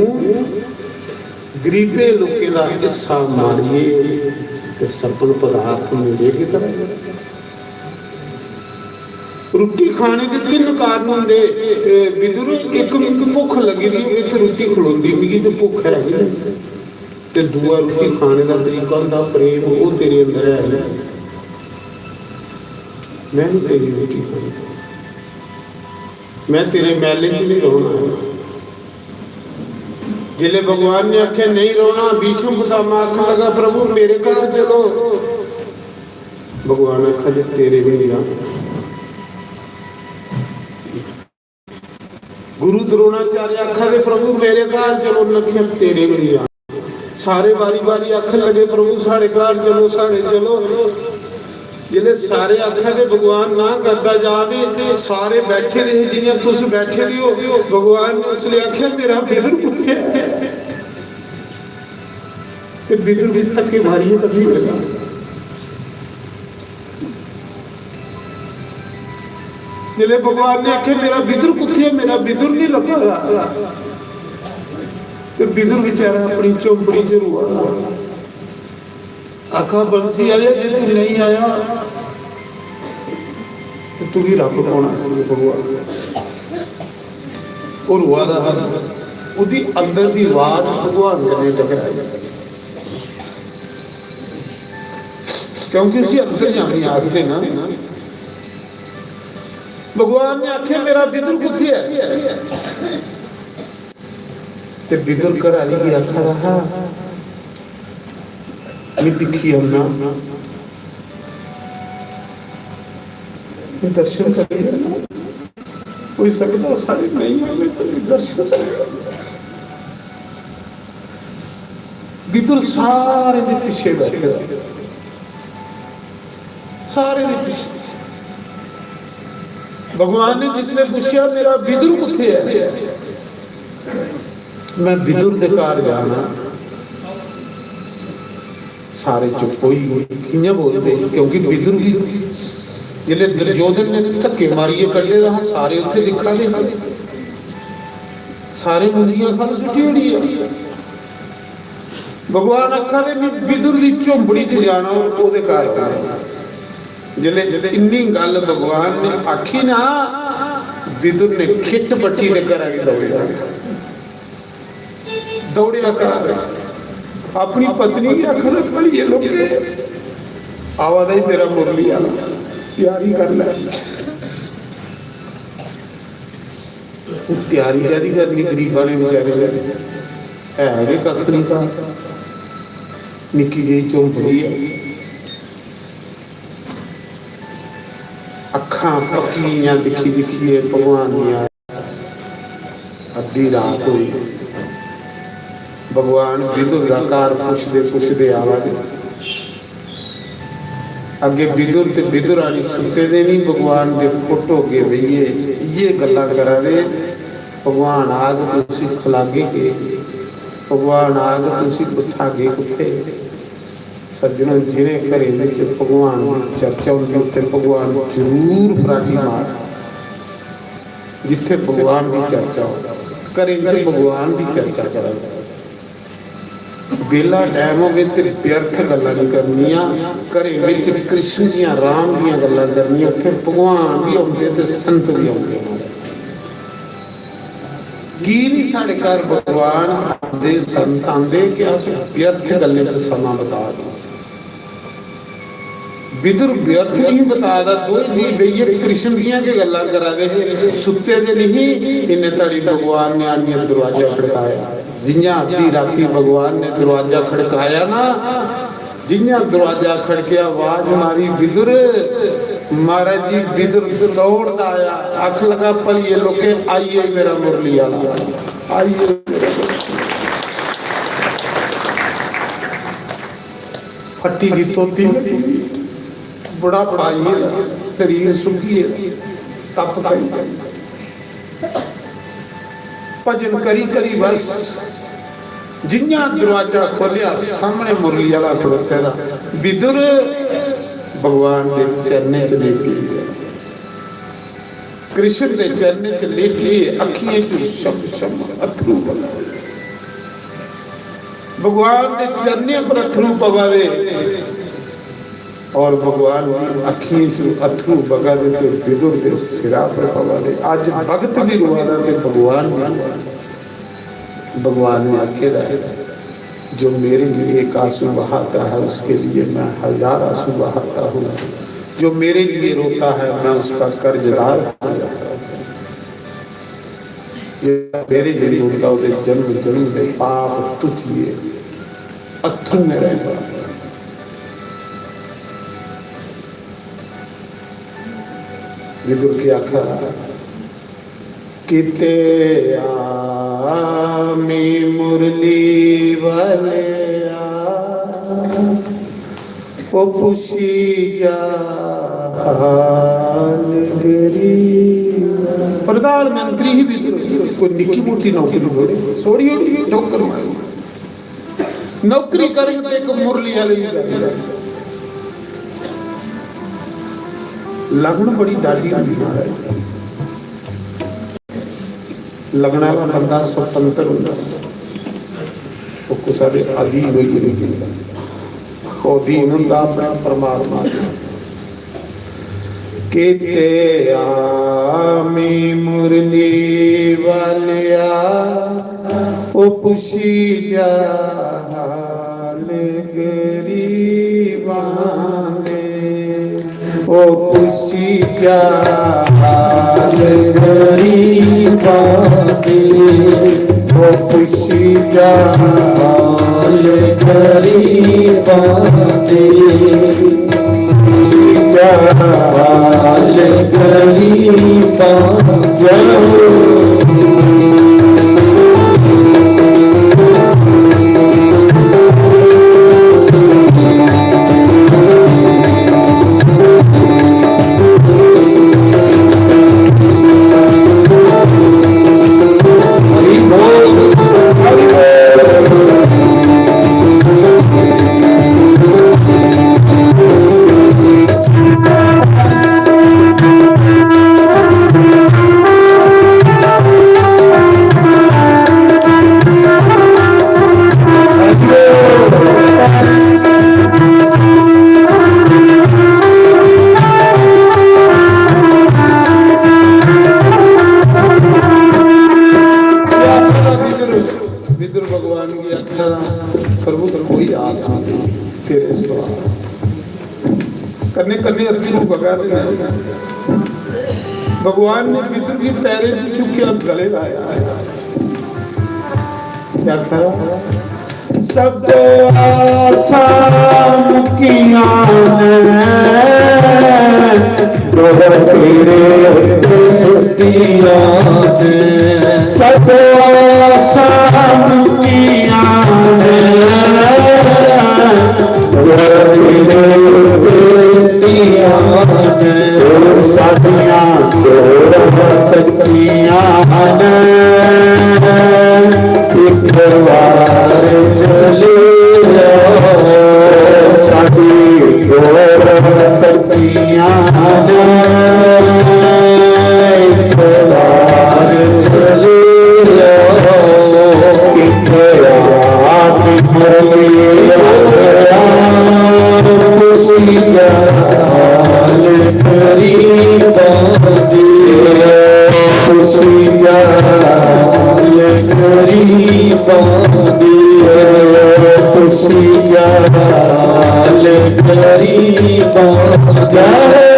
A: गरीबे लोगों का हिस्सा मारिए ते सपन पदार्थ मिले की तरह। रोटी खाने के तीन कारण होंगे विदुर, एक भुख लगी दी तो रोटी खलोंदी मिगी तो भुख है, ते दूआ रोटी खाने का तरीका होंदा प्रेम, वो तेरे अंदर है। मैं नहीं तेरी रोटी खानी, मैं तेरे महल च नहीं रोना। जिले भगवान ने आखे नहीं रोना, भीष्म पितामह आखन लगा प्रभु मेरे घर चलो। भगवान आखा जे तेरे भी नहीं जाना। गुरु द्रोणाचार्य आखा दे प्रभु मेरे घर चलो, लखे तेरे भी नहीं जाना। सारे बारी बारी आखन लगे प्रभु साढ़े घर चलो, साढ़े चलो। जिले सारे आखा दे भगवान ना करता जा दे, सारे बैठे रहे जियां तुस बैठे रहे हो। भगवान ने उसने आख्या मेरा बिदुर कुत्ते ते बिदुर भी धक्के मारिए कभी लगा। जिले भगवान ने आख्या मेरा बिदुर कुत्ते, मेरा बिदुर नहीं लगा। ते बिदुर बेचारा अपनी चौंपड़ी च रुआ, आखा बंसी आया जे तू नहीं आया तो तू भी रब कौन भगवान। और रुआ दा उदी अंदर दी आवाज भगवान कने टकराई, क्योंकि उसी अंदर जानी आखदे ना। भगवान ने आख्या मेरा बिदुर कुत्थे है, ते बिदुर घराली भी आखा रहा मैं दिखी हमना दर्शन करेगा, कोई सकता सारे नहीं है तो दर्शन करेगा। बिदुर सारे दे पीछे बैठे, सारे दे पीछे। भगवान ने जिसने पूछा मेरा बिदुर कुत्थे है, मैं बिदुर दे घर जाना। सारे चुप हो गए, कियां बोलते, क्योंकि बिदुर भी जिले दुर्योधन ने धक्के मारिए कड्डे दा सारे उत्थे दिखा दे, सारे मुंडियां खल सुटी होनी है। भगवान आखा दे मैं बिदुर दी झोंपड़ी च जाना, ओदे घर जाना। जिले इन्नी गल भगवान ने आखी ना, बिदुर ने खिट बट्टी दे घर आके दौड़िया, दौड़िया करा अपनी पत्नी की आखर भलिए लोग आवाज तेरा मुरली आला तैयारी कर ले। तैयारी कदी करनी गरीबा ने बेचारे है कख नहीं का, निक्की जी झोंपड़ी है, अखा पक्कियां दिखी दिखिए भगवान ने आया। अद्धी रात हुई, भगवान बिदुर का कार पुछदे पुछदे आवाज अगे बिदुर ते बिदुरानी सुते दे नहीं। भगवान दे फोटो के बइए ये गल्लां करा दे, भगवान आग तुसी खलागे के, भगवान आग तुसी उठागे कुत्थे। सज्जनों जिन्हें घरे विच भगवान की चर्चा होंदी उत्थे भगवान जरूर पराठी मार, जिथे भगवान की चर्चा हो घरे विच भगवान की चर्चा करा। बेला टाइम हो गए तो व्यर्थ गल्लां नहीं करनियां, घरे विच कृष्ण दियां राम दियां गल्लां करनियां। उत्थे भगवान भी आउंदे ते संत भी आउंदे। की नहीं साढ़े घर भगवान आंदे संत आंदे कि अस व्यर्थ गल्लें च समा बिता दें। बिदुर व्यर्थ नहीं बता दा, दो जी बेइये कृष्ण दियां के गल्लां करा दे, सुते दे नहीं। इन्हें तड़ी भगवान ने आनिया दरवाजा खड़काया, जियां आधी राती भगवान ने दरवाजा खड़काया ना, जिन्या दरवाजा खड़किया आवाज मारी विदुर महाराज जी विदुर दौड़ता आया आख लगा पलिए लोके आइए मेरा मुरली वाला आइए फट्टी की तोती बड़ा पाइए शरीर सुखिए तप पाई भजन करी करी बस जिन्या दरवाजा खोलिया सामने मुरली वाला खड़ोता था विदुर भगवान के चरने च लेटी कृष्ण के चरने च लेटी अखियां च शम शम अथरू पवावे भगवान के चरने पर अथरू पवावे और भगवान की अखियां च अथरू बगा दे विदुर के सिरा पर पवावे आज भगत भी रुआदा ते भगवान ने आखेरा जो मेरे लिए एक आंसू बहाता है उसके लिए मैं 1000 आंसू बहाता हूँ जो मेरे लिए रोता है मैं उसका कर्जदार हो जाता हूँ मेरे लिए रोता होते जन्म जन्म के पाप तुझिए अथरू में रहेगा विदुर की आखा किते आमी मुरली वाले ओ पुशी जाल प्रधानमंत्री ही विदुर कोई निकी मोटी नौकरी थोड़ी सोड़ी होड़ी नौकर नौकरी करेंगे एक मुरली वाले लगन बड़ी डाली होती है लगना वाला बंदा स्वतंत्र होता वो कुछ अधीन हुई नहीं चिंता वो अधीन होता अपना परमात्मा केते आमी मुरली वालिया ओ पुशी जाल गरीबा ओ पुशी जाल गरीबा ओ पुशी जाल गरीबा जाल गरीबा भगवान ने पितृ की पैरे की चुकिया गले लाया क्या कहा सब आसाम किया तेरे सब आसाम किया साथियां कच्चियां एक बार चले साथी कच्चियां एक बार चले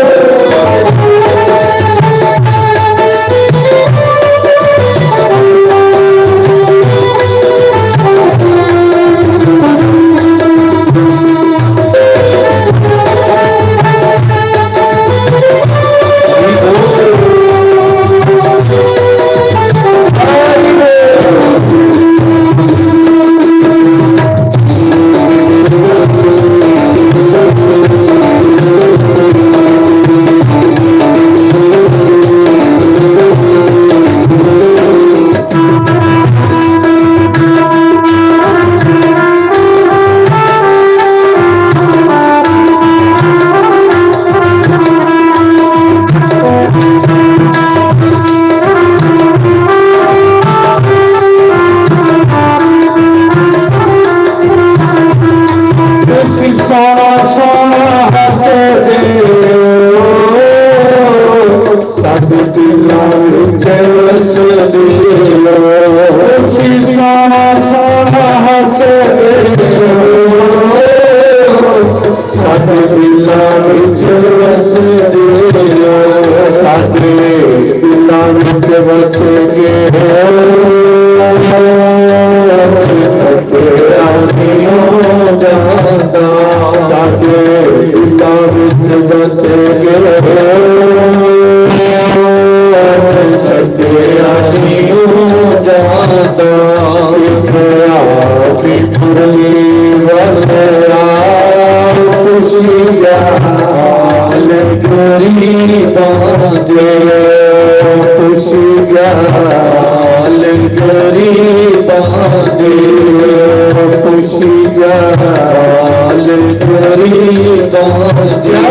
B: ਵਿੱਚ ਵਸ ਕੇ ਤੇਰਾ ਨਹੀਂ ਹੋ ਜਾਂਦਾ ਸਾਡੇ ਪਿਤਾ ਵਿੱਚ ਵਸ ਕੇ ਤੇਰਾ ਨਹੀਂ ਹੋ ਜਾਂਦਾ ਆਪੀ ਪੁਰਨੀ ਵਾਲਿਆ ਖੁਸ਼ੀ ਜਾਲ ਗਰੀਬਾਂ ਦੇ ਖੁਸ਼ੀ ਜਾਲ ਗਰੀਬਾਂ ਦੇ ਖੁਸ਼ੀ ਜਾਲ ਗਰੀਬਾਂ ਦੇ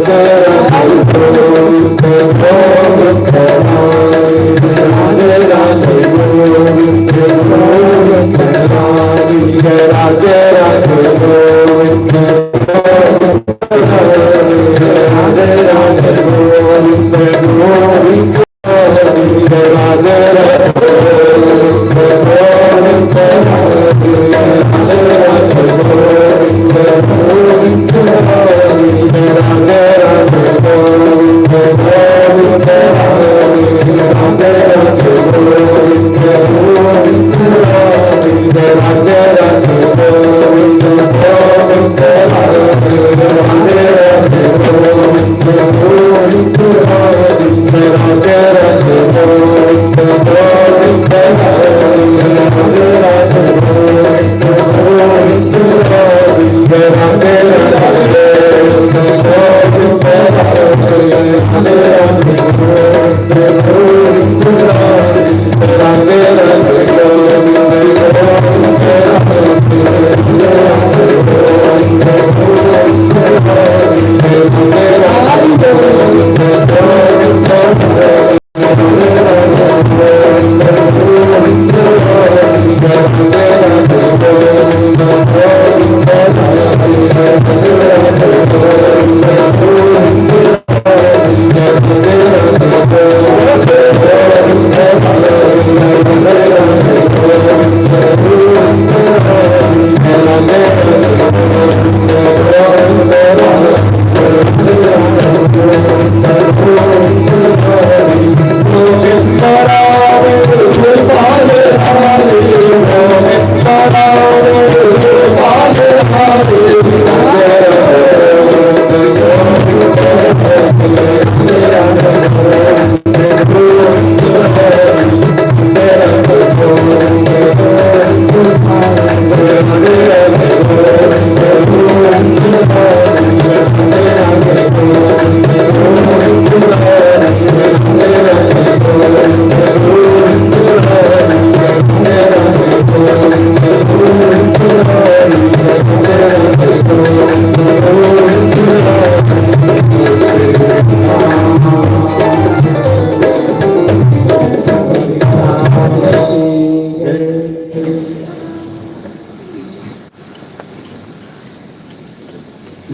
B: Radhe Radhe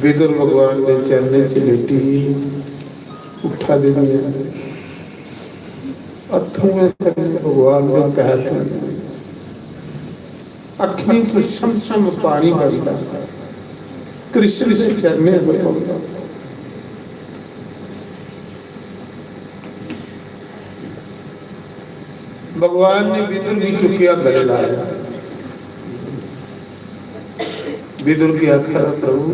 A: विदुर भगवान के चरणों च लेटी उठा देनी अथुए भगवान के पैर अखनी तो शम पानी बगदा कृष्ण के चरणे पर पड़ता। भगवान ने विदुर की चुकिया गले लाया। विदुर की आखिर प्रभु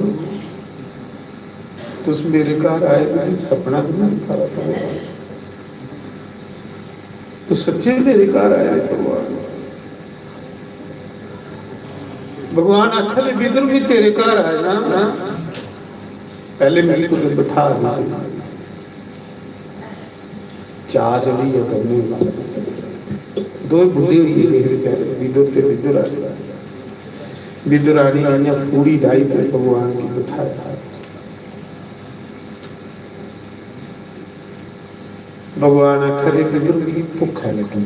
A: तुस मेरे घर आए मैं सपना नहीं खा रहा तो सच्चे मेरे घर आए भगवान। भगवान आखिर विदुर भी तेरे घर आए ना पहले मेरे को बिठा दी चाह चली है करने दो बुढ़े हुई देख बेचारे विदुर ते विदुर आ विदुरानी ने पूरी ढाई थे भगवान की बिठाया। भगवान आखिर विदुर की भुख है लगी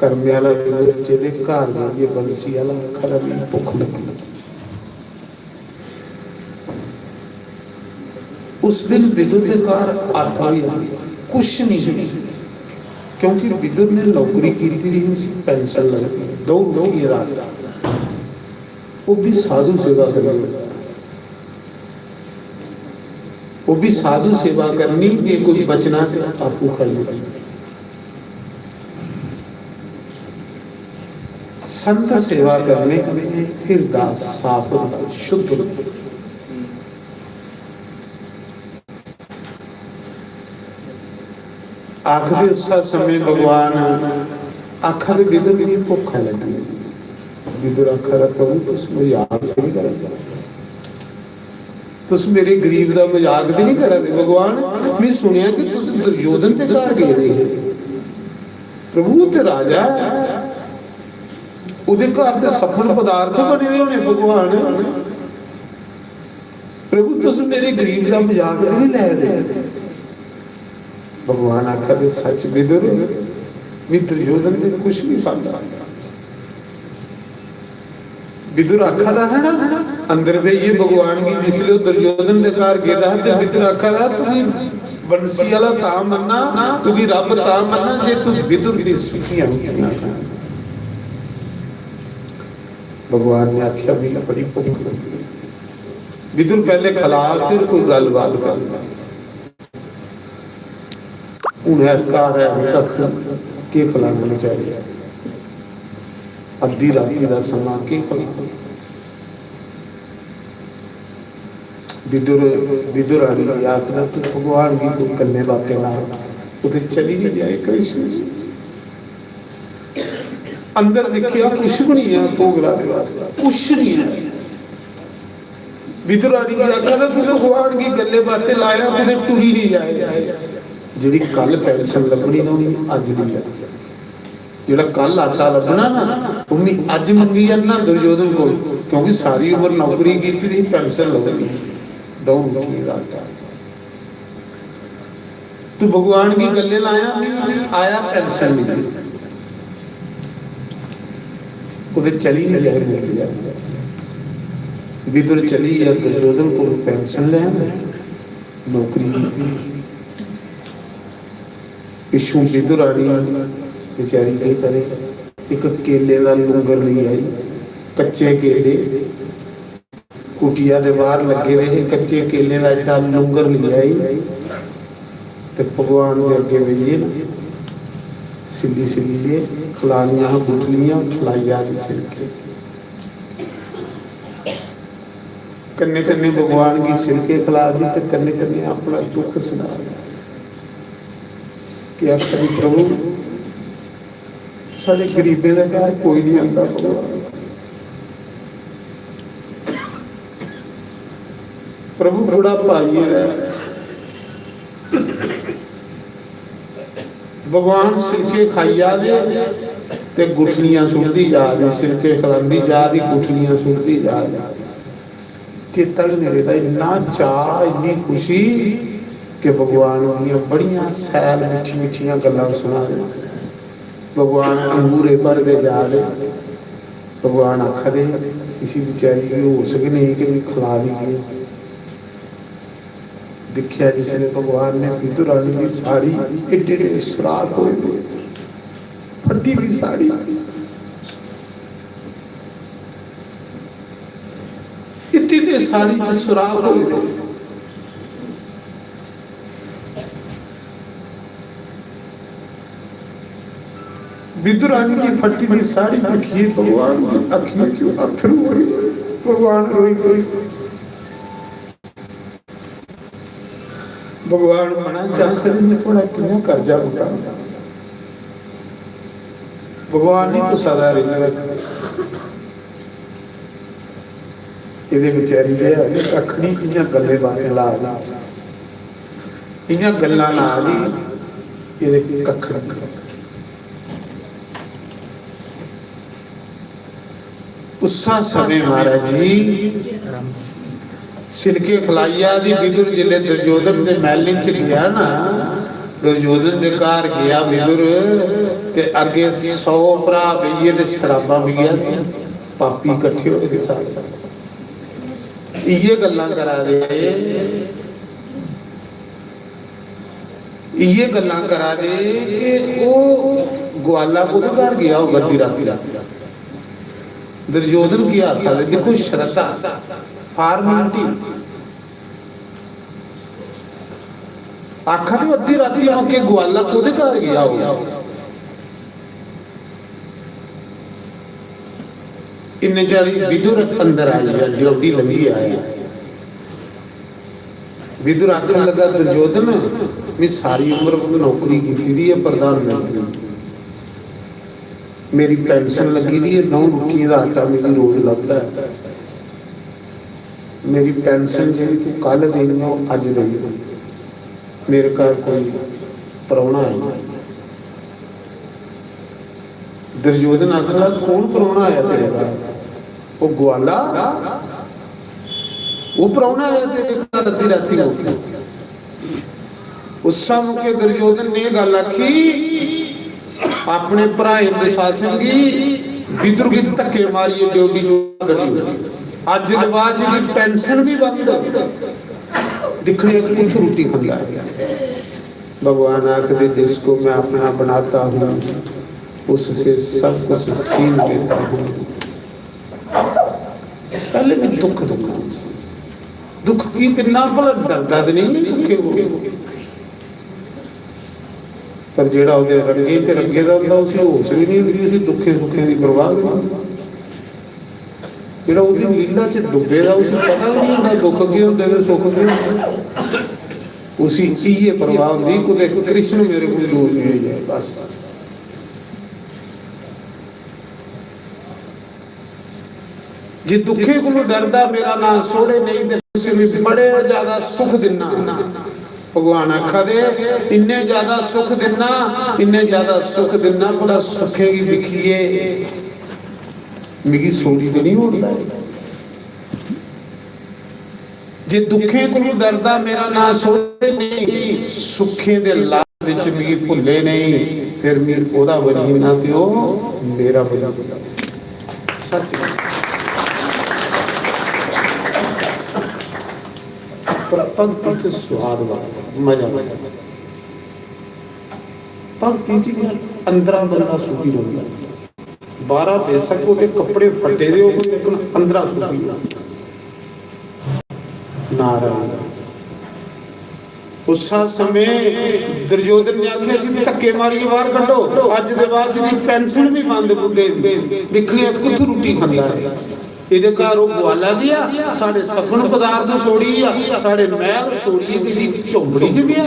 A: कर्म वाला विदुर जेदे घर ये बंसी वाला आखिर भी भुख लगी। उस दिन विदुर के घर आटा भी कुछ नहीं क्योंकि विदुर ने नौकरी की थी पेंशन लगती दो रात वो भी साधु सेवा करनी वो भी साधु सेवा करनी जे कोई बचना आपको करनी संत सेवा करने में हृदय साफ शुद्ध आखिरी उस समय भगवान आखिर विदुर की भुख लगी। विदुर आखिर प्रभु तुस मजाक नहीं करेगा तुस मेरे गरीब का मजाक भी नहीं करा भगवान मैं सुनिया कि तुस दुर्योधन के घर गए रहे प्रभु ते राजा उहदे घर ते सफल पदार्थ बने होने भगवान प्रभु तुस मेरे गरीब का मजाक नहीं लै रहे। भगवान आखिर सच विदुर दुर्योधन ने कुछ नहीं पाता। विदुर आखा है ना अंदर में ये भगवान की जिसलिए दुर्योधन ने कार गेदा ते विदुर आखा तू बंसी वाला ता मन्ना तू की रब ता मन्ना जे तू विदुर दी सुखियां होतियां। भगवान ने आख्या भी बड़ी भुख लगी। विदुर पहले खला फिर कोई गलबात कर के खिलाना चाहिए अद्धी राती का समा के खिलाना विदुर आदि आखना तू भगवान की कोई कन्ने बातें ना उधर चली नहीं जाए कृष्ण अंदर देखिया कुछ भी नहीं है भोग लाने वास्ते कुछ नहीं है। विदुर आदि आखना तू भगवान की गल्ले बातें लाया उधर टुरी नहीं जाए जी कल पेंशन लभनी ना अज नहीं जो कल आटा लभना ना उन्नी अज मंगी जाना दुर्योधन को क्योंकि सारी उम्र नौकरी की थी पेंशन लभनी दो आटा तू भगवान की गले लाया आया पेंशन नहीं उधर चली नहीं जाए विदुर चली या दुर्योधन को पेंशन ले नौकरी की पिछू विदुर आनी बेचारी क्या करे एक केले का लंगर नहीं आई कच्चे केले कुटिया के बाहर लगे रहे कच्चे केले का जो लंगर नहीं आई तो भगवान के अगे बेइए सीधी सीधी खिलानिया गुठलियां खिलाइया सिरके कन्ने कन्ने भगवान की सिरके खिला दी तो कन्ने कन्ने अपना दुख सुना क्या करी प्रभु सारे गरीबे का घर कोई नहीं आता प्रभु थोड़ा पाइए भगवान सिरके खाई जा रहे ते गुठलियां सुटती जा रही सिरके खिलाती जा रही गुठलियां सुटती जा रही चेता मेरे का इन्ना चाह इन्नी खुशी कि भगवान बड़िया सैल मिठी मिठिया गल्लां सुना रहे भगवान अंगूरे भरते जा रहे भगवान आखा दे किसी बेचारी की हो सके नहीं कि खिला लीजिए। देखिया जिसने भगवान ने विदुर रानी की साड़ी एडे एडे सुराख हुए, फटी हुई साड़ी, एडे एडे साड़ी च सुराख हुए। विदुर रानी की फटी हुई साड़ी देखिए, भगवान की अखियों क्यों अथरू हो रही है। भगवान रोई रोई, भगवान मना चाहते हैं थोड़ा क्यों कर जा उठा। भगवान नहीं गुस्सा रहा ये बेचारी है कख नहीं इं गल्ले बातें ला इन गल्ला ला दी ये कख उसा समय महाराज जी सिलके खलाइया दी विदुर जिले दुर्योधन के महल च गया ना, दुर्योधन के घर गया विदुर ते अगे 100 भरा बेइए ते शराबा भी गया पापी इकट्ठे हो गए सारे इये गल्लां करा दे, इये गल्लां करा दे कि वो ग्वाला को घर गया हो गद्दी राती दुर्योधन की आखा दे देखो श्रद्धा फॉर्मेलिटी आखा दी अद्धी राती आके ग्वाला को घर गया हो। इन्ने चाली विदुर अंदर आई है ड्यूटी लगी आया। विदुर आखन लगा दुर्योधन मैं सारी उम्र नौकरी की थी है प्रधानमंत्री, मेरी पेंशन लगी थी है 9 रुपये का आटा मेरी रोज लगता है, मेरी पेंशन जी तू कल देनी हो अज देनी, मेरे घर कोई प्राहुणा है। दुर्योधन आखला कौन प्राहुणा आया तेरे घर? वो ग्वाला वो प्राहुणा आया तेरे घर अद्धी राती होके। उस मौके दुर्योधन ने गल आखी अपने भरा दुशासन की विदुर की धक्के मारिए ड्यूटी अज के बाद जी पेंशन भी बंद दिखने कुछ रोटी खांदा है। भगवान आखदे जिसको मैं अपना बनाता हूँ उससे सब कुछ छीन लेता हूँ। पहले मैं दुख दूंगा, दुख की इतना भला डरदा नहीं दुखे हो पर जेड़ा ਉਹਦੇ रंगे ते रंगे ਦਾ ਹੁੰਦਾ ਉਸੇ ਹੋਸ਼ ਵੀ ਨਹੀਂ ਹੁੰਦੀ, ਉਸੇ ਦੁੱਖੇ ਸੁੱਖੇ ਦੀ ਪਰਵਾਹ ਵੀ ਨਹੀਂ। ਜਿਹੜਾ ਉਹਦੀ ਲੀਲਾ ਚ ਡੁੱਬੇ ਦਾ ਉਸੇ ਪਤਾ ਨਹੀਂ ਹੁੰਦਾ ਦੁੱਖ ਕੀ ਹੁੰਦੇ ਤੇ ਸੁੱਖ ਕੀ ਹੁੰਦੇ। ਉसी ਇਹ ਪਰਵਾਹ ਹੁੰਦੀ ਕੁਦੇ ਕ੍ਰਿਸ਼ਨ ਮੇਰੇ ਕੋਲ ਦੂਰ ਨਹੀਂ ਹੋਈ ਹੈ ਬਸ। जे दुखे को डरदा मेरा ना सोड़े नहीं दे उसे भी बड़े ज्यादा सुख दिना। भगवान आखा दे इन्ने ज्यादा सुख दिना, इन्ने ज्यादा सुख दिना बड़ा सुखेगी दिखिए मिगी सोड़ी तो नहीं होता। जे दुखे को डरदा मेरा ना सोड़े नहीं सुखे दे लाभ विच मिगी भुले नहीं फिर मेरी ओदा बनी ना ते ओ मेरा बना सच। पंक्ति स्वाद मजा पंक्ति अंदर बंदा सुखी होता। 12 बेशक वो कपड़े फटे दे लेकिन अंदर सुखी नारायण। उस समय दुर्योधन ने आख्या सी धक्के मारिए बाहर कड्डो अज दे बाद जी पेंशन भी बंद बुढ़े दिखने कुछ रोटी खांदा है। ਇਹਦੇ ਘਰ ਉਹ ਗਵਾਲਾ ਗਿਆ ਸਾਡੇ ਸਪਨ ਪਦਾਰਥ ਛੋੜੀ ਆ ਸਾਡੇ ਮਹਿਲ ਛੋੜੀ ਦੀ ਝੋਂਪੜੀ ਚ ਗਿਆ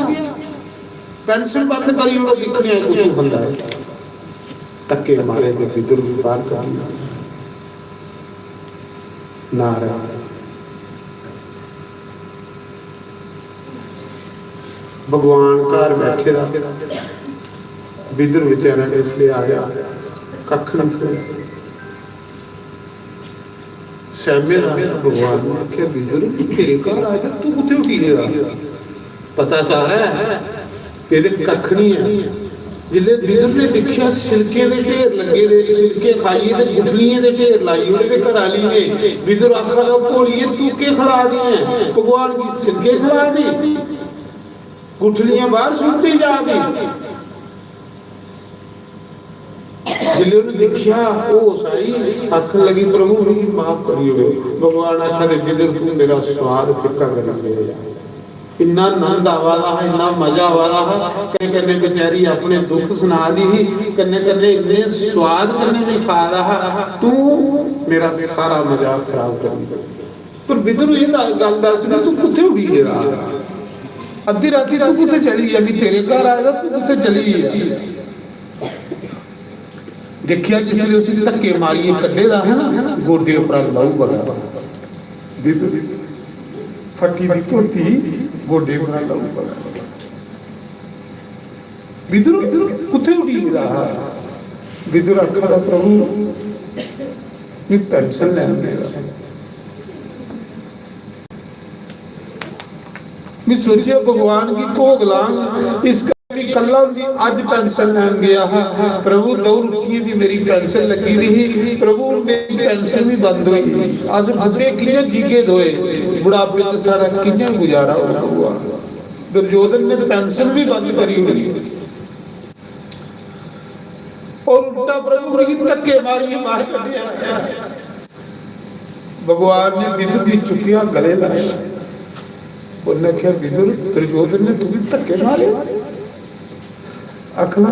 A: ਪੈਨਸ਼ਨ ਬੰਦ ਕਰੀ ਉਹ ਦਿਖਣਿਆ ਕੁਝ ਬੰਦਾ ਹੈ ਧੱਕੇ ਮਾਰੇ ਤੇ ਵਿਦੁਰ ਵੀ ਬਾਹਰ ਕੱਢ ਨਾਰਾਇਣ। ਭਗਵਾਨ ਘਰ ਬੈਠੇ ਦਾ ਵਿਦੁਰ ਵਿਚਾਰਾ ਇਸ ਲਈ ਆ ਗਿਆ ਕੱਖ ਨਹੀਂ सैमे भगवान ने आख्या विदुर तेरे घर आया तू कुत्थे उठी गया पता सारा है तेरे कख नहीं है जिले बिदुर ने देखिया सिलके दे ढेर लगे दे, सिलके खाइए ते गुठलियां दे ढेर लाई उहदे घराली ने। बिदुर आखा दा भोलिए तू के खिला दी है? भगवान की सिलके खिला दी, गुठलियां बाहर सुनती जा दी। जिले उन्हें देखिया ओ साई आखन लगी प्रभु मेरी माफ करियो। भगवान आखा दे बिदुर तू मेरा स्वाद फिक्का कर दिया। इन्ना आनंद आवा रहा है, इन्ना मजा आवा रहा है। कने कने बेचारी अपने दुख सुना दी, कने कने इतने स्वाद कने नहीं खा रहा, तू मेरा सारा मजाक खराब कर दिया। पर बिदुर ये गल दस तू किथे उड़ी रहा? अद्धी राती तू किथे चली जानी? तेरे घर आएगा तू किथे चली जा? देखिया जिसले उस धक्के मारिए कड्डे दा है ना, गोडे उपर लहू बगा। बिदुर फटी दी धोती गोडे उपर लहू बगा। बिदुर किथे उड़ी रहा? बिदुर आखा प्रभु मैं पेंशन लैन गया। मैं सोचा भगवान की भोग लांग, इसका कला अज पेंशन लैन गया। प्रभु 2 रुपये की मेरी पेंशन लगी थी, प्रभु मेरी पेंशन भी बंद हुई। अस बुढ़े किने जीगे दोए, बुढ़ापे च सारा किने गुजारा हुआ। दुर्योधन ने पेंशन भी बंद करी हुई और उल्टा प्रभु की धक्के मारी मार दिया। भगवान ने बिदुर भी चुकिया, गले लाया। उन्हें क्या बिदुर दुर्योधन ने तुम्हें धक्के मारे? आखना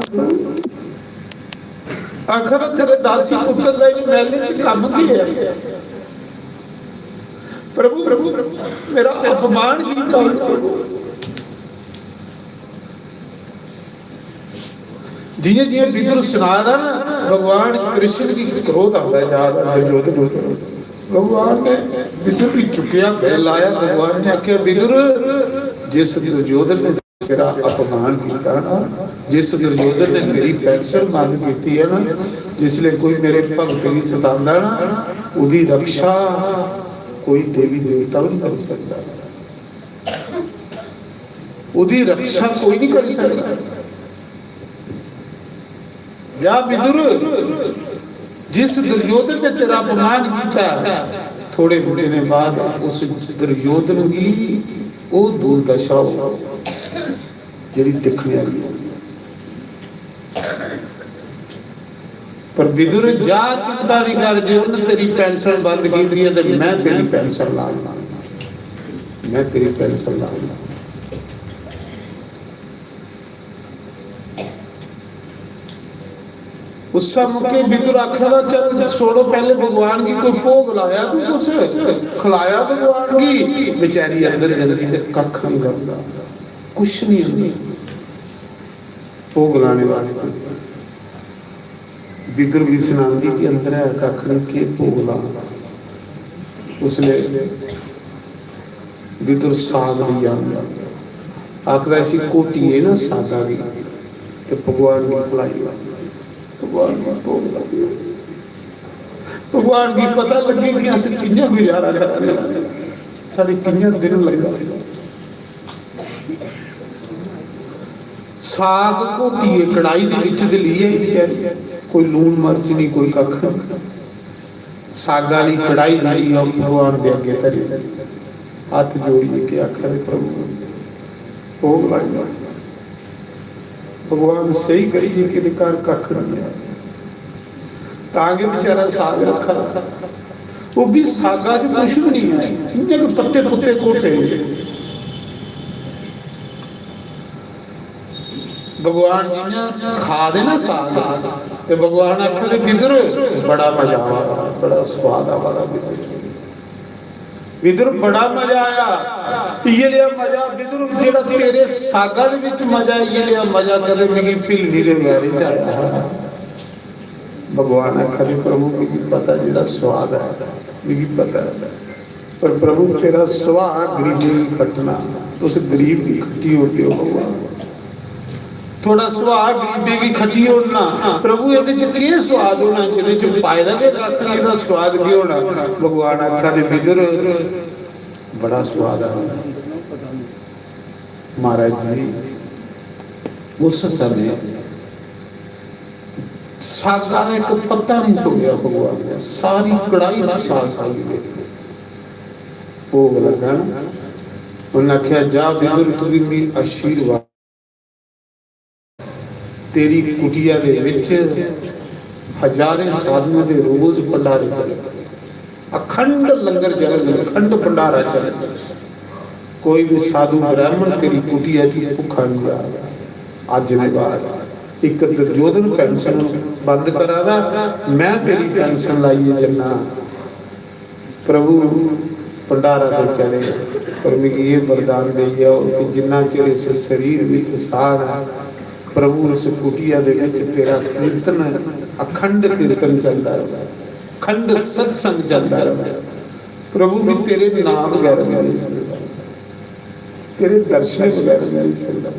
A: आखना तेरे दासी पुत्र दा महल च काम की है? प्रभु प्रभु मेरा अपमान किया। जिये जिये बिदुर सुनादा ना, भगवान कृष्ण की क्रोध आता है। दुर्योधन भगवान ने बिदुर भी चुकिया, गले लाया। भगवान ने आख्या बिदुर जिस दुर्योधन ने तेरा अपमान किया ना, जिस दुर्योधन ने तेरी पेंशन बंद की है ना, जिसले कोई मेरे भगत नहीं सतांदा ना, उदी रक्षा कोई देवी देवता नहीं कर सकता। उदी रक्षा कोई नहीं कर सकता। जा बिदुर जिस दुर्योधन ने तेरा अपमान किया, थोड़े महीने बाद उस दुर्योधन की वो दुर्दशा हो जी दिखने वाली। पर बिदुर जा चिंता नहीं कर, जो उन्हें तेरी पेंशन बंद की थी तो मैं तेरी पेंशन ला लूंगा, मैं तेरी पेंशन ला लूंगा। उस मौके बिदुर आखा चल छोड़ो, पहले भगवान की कोई भोग लाया तू, कुछ खिलाया भगवान की? बेचारी अंदर जल्दी कख नहीं करता, कुछ नहीं होती भोग लाने वास्ते। बिदुर भी सुनांदी के अंदर है कख नहीं के भोग ला। उसने बिदुर साग लिया, आखदा ऐसी कोटी है ना सागा की, तो भगवान की खिलाई। भगवान की भोग लगी, भगवान की पता लगे कि अस किंजा गुजारा करने, साढ़े किंजा दिन लगा। साग घोटीए कढ़ाई दे विच ते लिए बेचारी, कोई लून मर्च नहीं, कोई कख नहीं। सागा ली कढ़ाई लाई और भगवान दे अगे धरी, हाथ जोड़िए के आखिर प्रभु भोग लाई। भगवान सही करिए कि निकार कख नहीं है, ताकि बेचारा साग रखा रखा, वो भी सागा जो कुछ भी नहीं है, इनके पत्ते पुत्ते कोटे। भगवान जी ने खा देना साग, तो भगवान आखे बिदुर बड़ा मजा आया, बड़ा स्वाद आया। बिदुर बड़ा मजा आया, ये लिया मजा बिदुर जेड़ा तेरे सागा दे विच मजा, ये लिया मजा कदे मेरी भिलनी दे व्यारे च आया। भगवान आखे प्रभु की पता जेड़ा स्वाद है मेरी पता है, पर प्रभु तेरा स्वाद गरीबी खटना, तुस गरीब की खट्टी होते हो भगवान, थोड़ा स्वाद गरीबी की खट्टी होना। प्रभु ये के स्वाद होना, ये फायदा के स्वाद की होना। भगवान आखा दे बिदुर बड़ा स्वाद आया। महाराज जी उस समय ਸਾਗਾਂ ਦਾ ਇੱਕ ਪੱਤਾ ਨਹੀਂ ਸੁੱਕਿਆ ਭਗਵਾਨ ਨੇ, ਸਾਰੀ ਕੜਾਈ ਚ ਸਾਗ ਆ ਗਈ। ਭੋਗ ਲੱਗਾ ਨਾ, ਉਹਨਾਂ ਆਖਿਆ ਜਾ ਬਿਦਰ ਤੂੰ ਵੀ ਮੇਰੀ ਆਸ਼ੀਰਵਾਦ, ਤੇਰੀ ਕੁਟੀਆ ਦੇ ਵਿੱਚ ਹਜ਼ਾਰੇ ਸਾਧੂਆਂ ਦੇ ਰੋਜ਼ ਭੰਡਾਰੇ ਚੱਲੇ, ਅਖੰਡ ਲੰਗਰ ਚੱਲੇ, ਅਖੰਡ ਭੰਡਾਰਾ ਚੱਲੇ। ਕੋਈ ਵੀ ਸਾਧੂ ਬ੍ਰਾਹਮਣ ਤੇਰੀ ਕੁਟੀਆ ਚ ਭੁੱਖਾ ਨਹੀਂ ਜਾਏਗਾ। ਅੱਜ ਦੇ ਬਾਅਦ ਇੱਕ ਦੁਰਯੋਧਨ ਪੈਨਸ਼ਨ ਬੰਦ ਕਰਾਦਾ, ਮੈਂ ਤੇਰੀ ਪੈਨਸ਼ਨ ਲਾਈਏ ਜੰਨਾ। ਪ੍ਰਭੂ ਭੰਡਾਰਾ ਤੇ ਚਲੇ, ਪਰ ਮੈਨੂੰ ਇਹ ਵਰਦਾਨ ਦੇਈਆ ਕਿ ਜਿੰਨਾ ਚਿਰ ਇਸ ਸਰੀਰ ਵਿੱਚ ਸਾਹ ਹੈ, ਪ੍ਰਭੂ ਇਸ ਕੁਟੀਆ ਦੇ ਵਿੱਚ ਤੇਰਾ ਕੀਰਤਨ, ਅਖੰਡ ਕੀਰਤਨ ਚੱਲਦਾ ਰਹੇ, ਅਖੰਡ ਸਤਸੰਗ ਚੱਲਦਾ ਰਹੇ। ਪ੍ਰਭੂ ਵੀ ਤੇਰੇ ਨਾਮ ਬਗੈਰ ਨਹੀਂ ਸਕਦਾ, ਤੇਰੇ ਦਰਸ਼ਨ ਬਗੈਰ ਨਹੀਂ ਸਕਦਾ।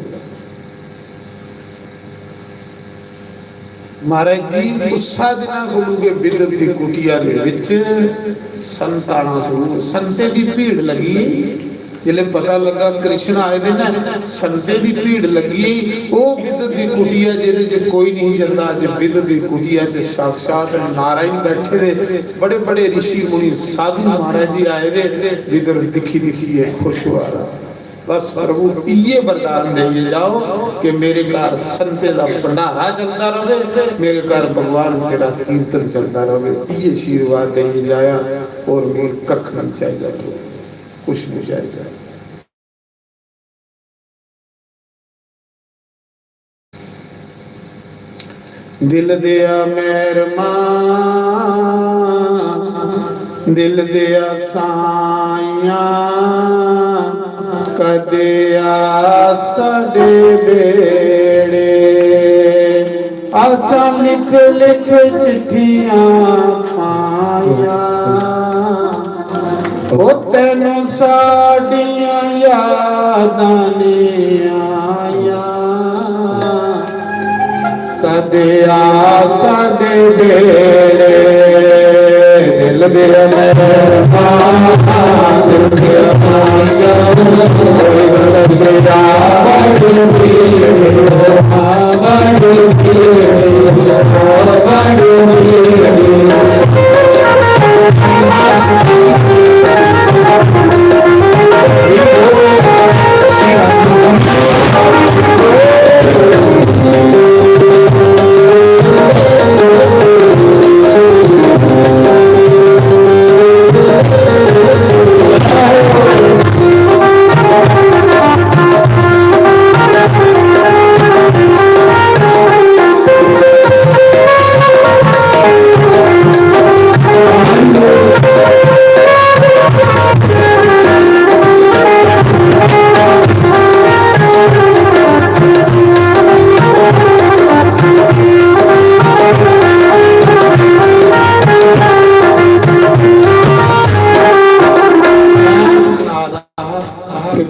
A: ਮਹਾਰਾਜ ਜੀ ਗੁੱਸਾ ਦਿਨਾ ਗੁਰੂਗੇ ਬਿੱਦ ਦੀ ਕੁਟੀਆ ਦੇ ਵਿੱਚ ਸੰਤਾਨਾਂ ਸਰੂਪ ਸੰਤੇ ਦੀ ਭੀੜ ਲੱਗੀ। ਜਿਲੇ ਪਤਾ ਲੱਗਾ ਕ੍ਰਿਸ਼ਨ ਆਏ ਦੇ ਨਾ, ਸੰਤੇ ਦੀ ਭੀੜ ਲੱਗੀ। ਉਹ ਬਿੱਦ ਦੀ ਕੁਟੀਆ ਜਿਹਦੇ ਚ ਕੋਈ ਨਹੀਂ ਜਾਂਦਾ, ਅੱਜ ਬਿੱਦ ਦੀ ਕੁਟੀਆ ਚ ਸਾਖਸ਼ਾਤ ਨਾਰਾਇਣ ਬੈਠੇ ਦੇ, ਬੜੇ ਬੜੇ ਰਿਸ਼ੀ ਮੁਨੀ ਸਾਧੂ ਮਹਾਰਾਜ ਜੀ ਆਏ ਦੇ। ਬਿੱਦਰ ਦਿਖੀ ਦਿਖੀ ਹੈ ਖੁਸ਼ ਹੋ ਰਹਾ। बस प्रभु ये वरदान दे जाओ कि मेरे घर संते का भंडारा चलता रहे, मेरे घर भगवान तेरा कीर्तन चलता रहे। ये आशीर्वाद दे जाया और मेरे कख नहीं चाहिए, कुछ नहीं चाहिए। दिल दिया मेहरमा, दिल दिया साया, कदे आसड़े बेड़े, आसा लिख लिख चिट्ठियां पाया, ओ तेन साड़ियां यादां नहीं आया। कदे आसड़े बेड़े, दिल दिया मेहरमा, दिल दिया माया,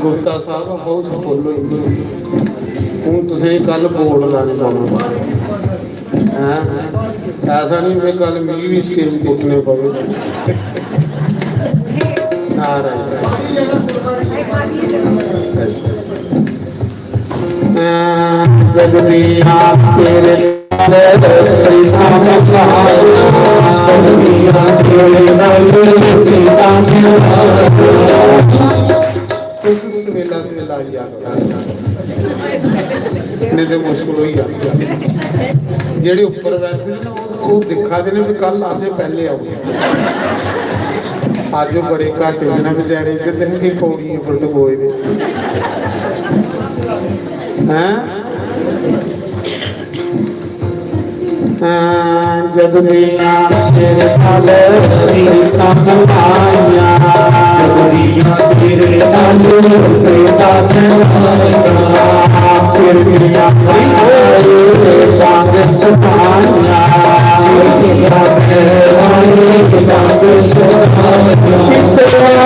A: ਗੁਪਤਾ ਸਾਹਿਬ ਬਹੁਤ ਸਫਲ ਹੋਈ। ਹੁਣ ਤੁਸੀਂ ਕੱਲ ਬੋਰਡ ਲਾਣੇ ਪਾਉਣਾ ਹੈ, ਐਸਾ ਨਹੀਂ ਵੀ ਕੱਲ ਮੇਰੀ ਵੀ ਸਟੇਜ ਪੁੱਟਣੇ ਪਵੇ। ਜਗਦੀ ਆਪ ਤੇਰੇ ਸਵੇਲਾ ਨਹੀਂ ਤੇ ਮੁਸ਼ਕਿਲ ਹੋਈ ਆ। ਜਿਹੜੇ ਉੱਪਰ ਬੈਠੇ ਨੇ ਨਾ ਉਹ ਦਿਖਾ ਦੇ ਨੇ ਵੀ ਕੱਲ ਆਸੇ ਪਹਿਲੇ ਆਉਗੇ। ਅੱਜ ਬੜੇ ਘਾਟੇ ਨੇ ਵਿਚਾਰੇ, ਕਿਤੇ ਕਿ ਪੌੜੀ ਫੁੱਟ ਗੋਏ ਦੇ जद दिया तेरे नाल सीता बनाया, जद दिया तेरे नाल सीता बनाया, फिर दिया तेरे चांद सताया, फिर दिया तेरे चांद सताया, तेरा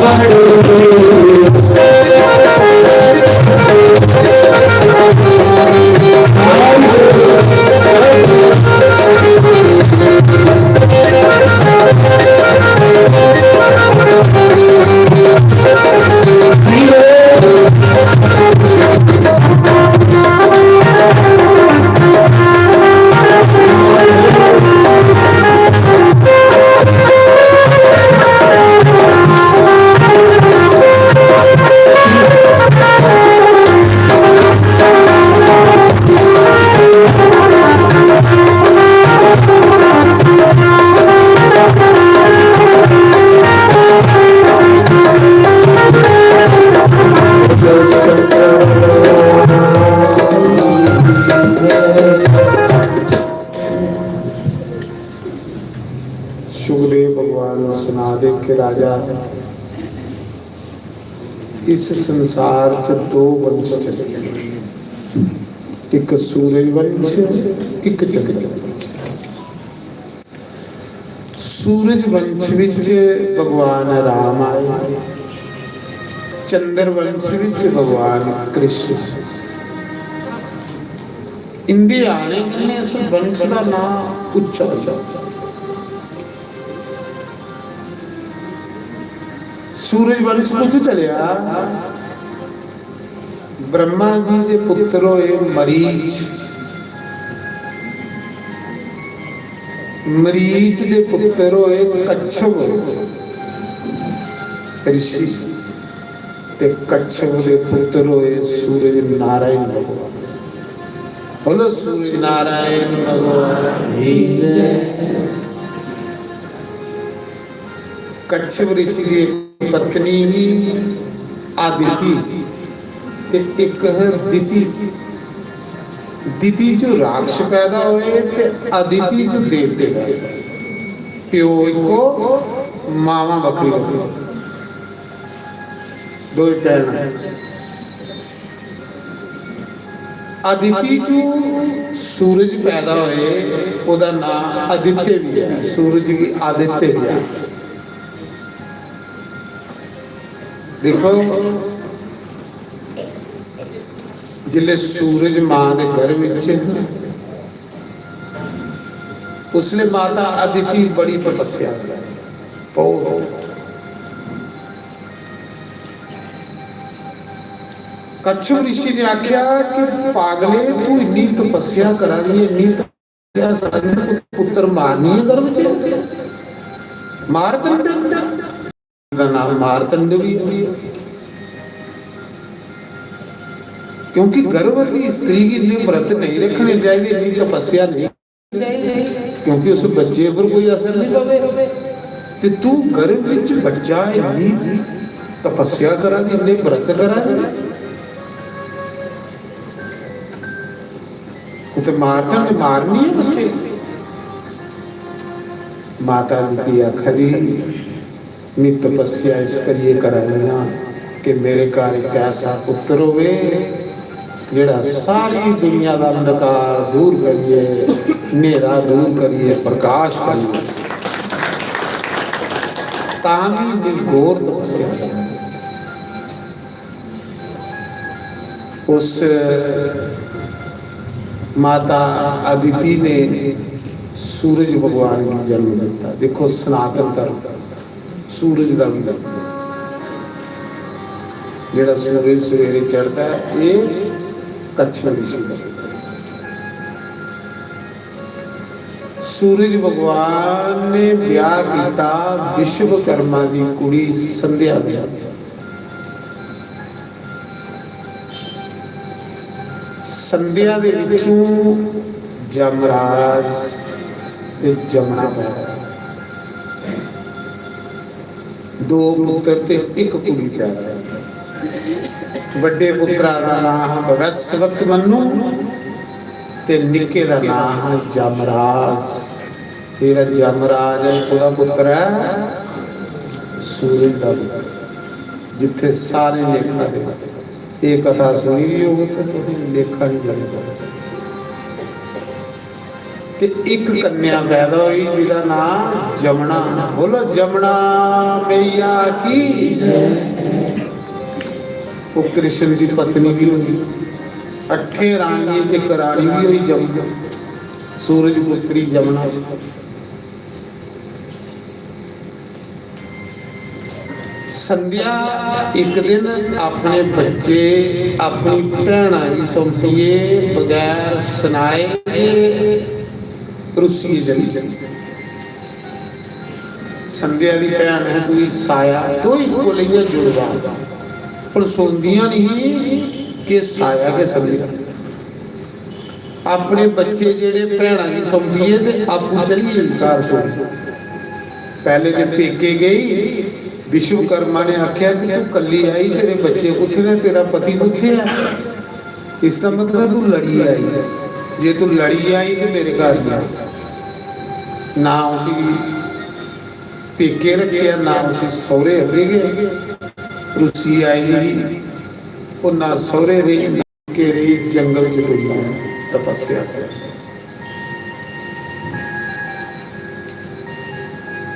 B: Hare
A: के राजा इस संसार च दो वंश चले गए, एक सूरज वंश एक चंद्र वंश। सूरज वंश विच भगवान राम आए, चंद्र वंश विच भगवान कृष्ण। इंदे आने ने इस वंश का नाम उच्चा हो। सूरज वंश कुछ चलिया, ब्रह्मा जी के पुत्र होए मरीच, मरीच के पुत्र होए कच्छप ऋषि, ते कच्छप के पुत्र होए सूरज नारायण भगवान। बोलो सूरज नारायण भगवान की जय। कच्छप ऋषि की पत्नी ही आदिति ते एक है दिति। दिति जो राक्ष पैदा हुए ते आदिति जो देवते गए, प्यो को मामा बकरी बकरी दो भैन। आदिति जो सूरज पैदा हुए ओदा नाम आदित्य भी है, सूरज की आदित्य भी है। देखो जिले सूरज मां के गर्भ में उसने माता अदिति बड़ी तपस्या बहुत। कच्छप ऋषि ने आख्या कि पागले तू इन्नी तपस्या करा दी, इन्नी तपस्या करा दी, पुत्र मारनी है गर्भ च। मारतंड का नाम मारतंड भी है, क्योंकि गर्भवती स्त्री की इतने व्रत नहीं रखने चाहिए, इतनी तपस्या नहीं चाहिए, क्योंकि उस बच्चे पर कोई असर नहीं पवे। ते तू गर्भ विच बच्चा इतनी तपस्या करा दी, इतने व्रत करा दी, तो मारतंड मारनी है बच्चे। माता जी आखरी मैं तपस्या इस करिए कराइया कि मेरे घर एक ऐसा पुत्र होवे जेड़ा सारी दुनिया का अंधकार दूर करिए, नेरा दूर करिए, प्रकाश करिए। तामी निर्घोर तपस्या उस माता अदिति ने सूरज भगवान को जन्म दिता। देखो सनातन धर्म सूरज का भी जेड़ा सूरज सवेरे चढ़ता है, ये कच्छप ऋषि का। सूरज भगवान ने ब्याह किया विश्वकर्मा की कुड़ी संध्या दे। संध्या दे विचों जमराज ते जमुना पैदा, दो पुत्र ते एक कुड़ी पैदा। बड़े पुत्रा का नाम भगवत मनु ते निके का नाम जमराज। तेरा जमराज है पूरा पुत्र है सूरज का पुत्र, जिथे सारे लेखा दे। ये कथा सुनी होगी तो तुम्हें लेखा नहीं लगेगा। ते एक कन्या पैदा हुई जिसका नाम जमुना। बोलो जमुना मैया की जय। वो कृष्ण की पत्नी भी हुई, 8 रानी च रानी भी हुई जमुना, सूरज पुत्री जमुना। संध्या एक दिन अपने बच्चे अपनी भैन की सौंपिए बगैर सुनाए रुसी चली। संध्या की भैन है कोई साया, तो ही बोलेंगे जुड़वा, पर सुनदियां नहीं कि साया के संध्या। अपने बच्चे जेड़े भैन की सौंपिए ते आपू चली कार सुन। पहले दिन पेके गई, विश्वकर्मा ने आख्या कि तू कली आई, तेरे बच्चे कुत्थे ने, तेरा पति कुत्थे है। इसका मतलब तू लड़ी आई है। जे तू लड़ी आई तो मेरे घर में ना उसी ਪੇਕੇ ਰੱਖਿਆ ਨਾ ਉਸੇ ਸਹੁਰੇ ਅੱਗੇ ਗਏ ਰੁੱਸੀ ਆਈ ਨਹੀਂ ਉਹ ਨਾ ਸਹੁਰੇ ਰਹੀ ਨਾ ਕੇ ਰਹੀ ਜੰਗਲ ਚ ਗਈ ਤਪੱਸਿਆ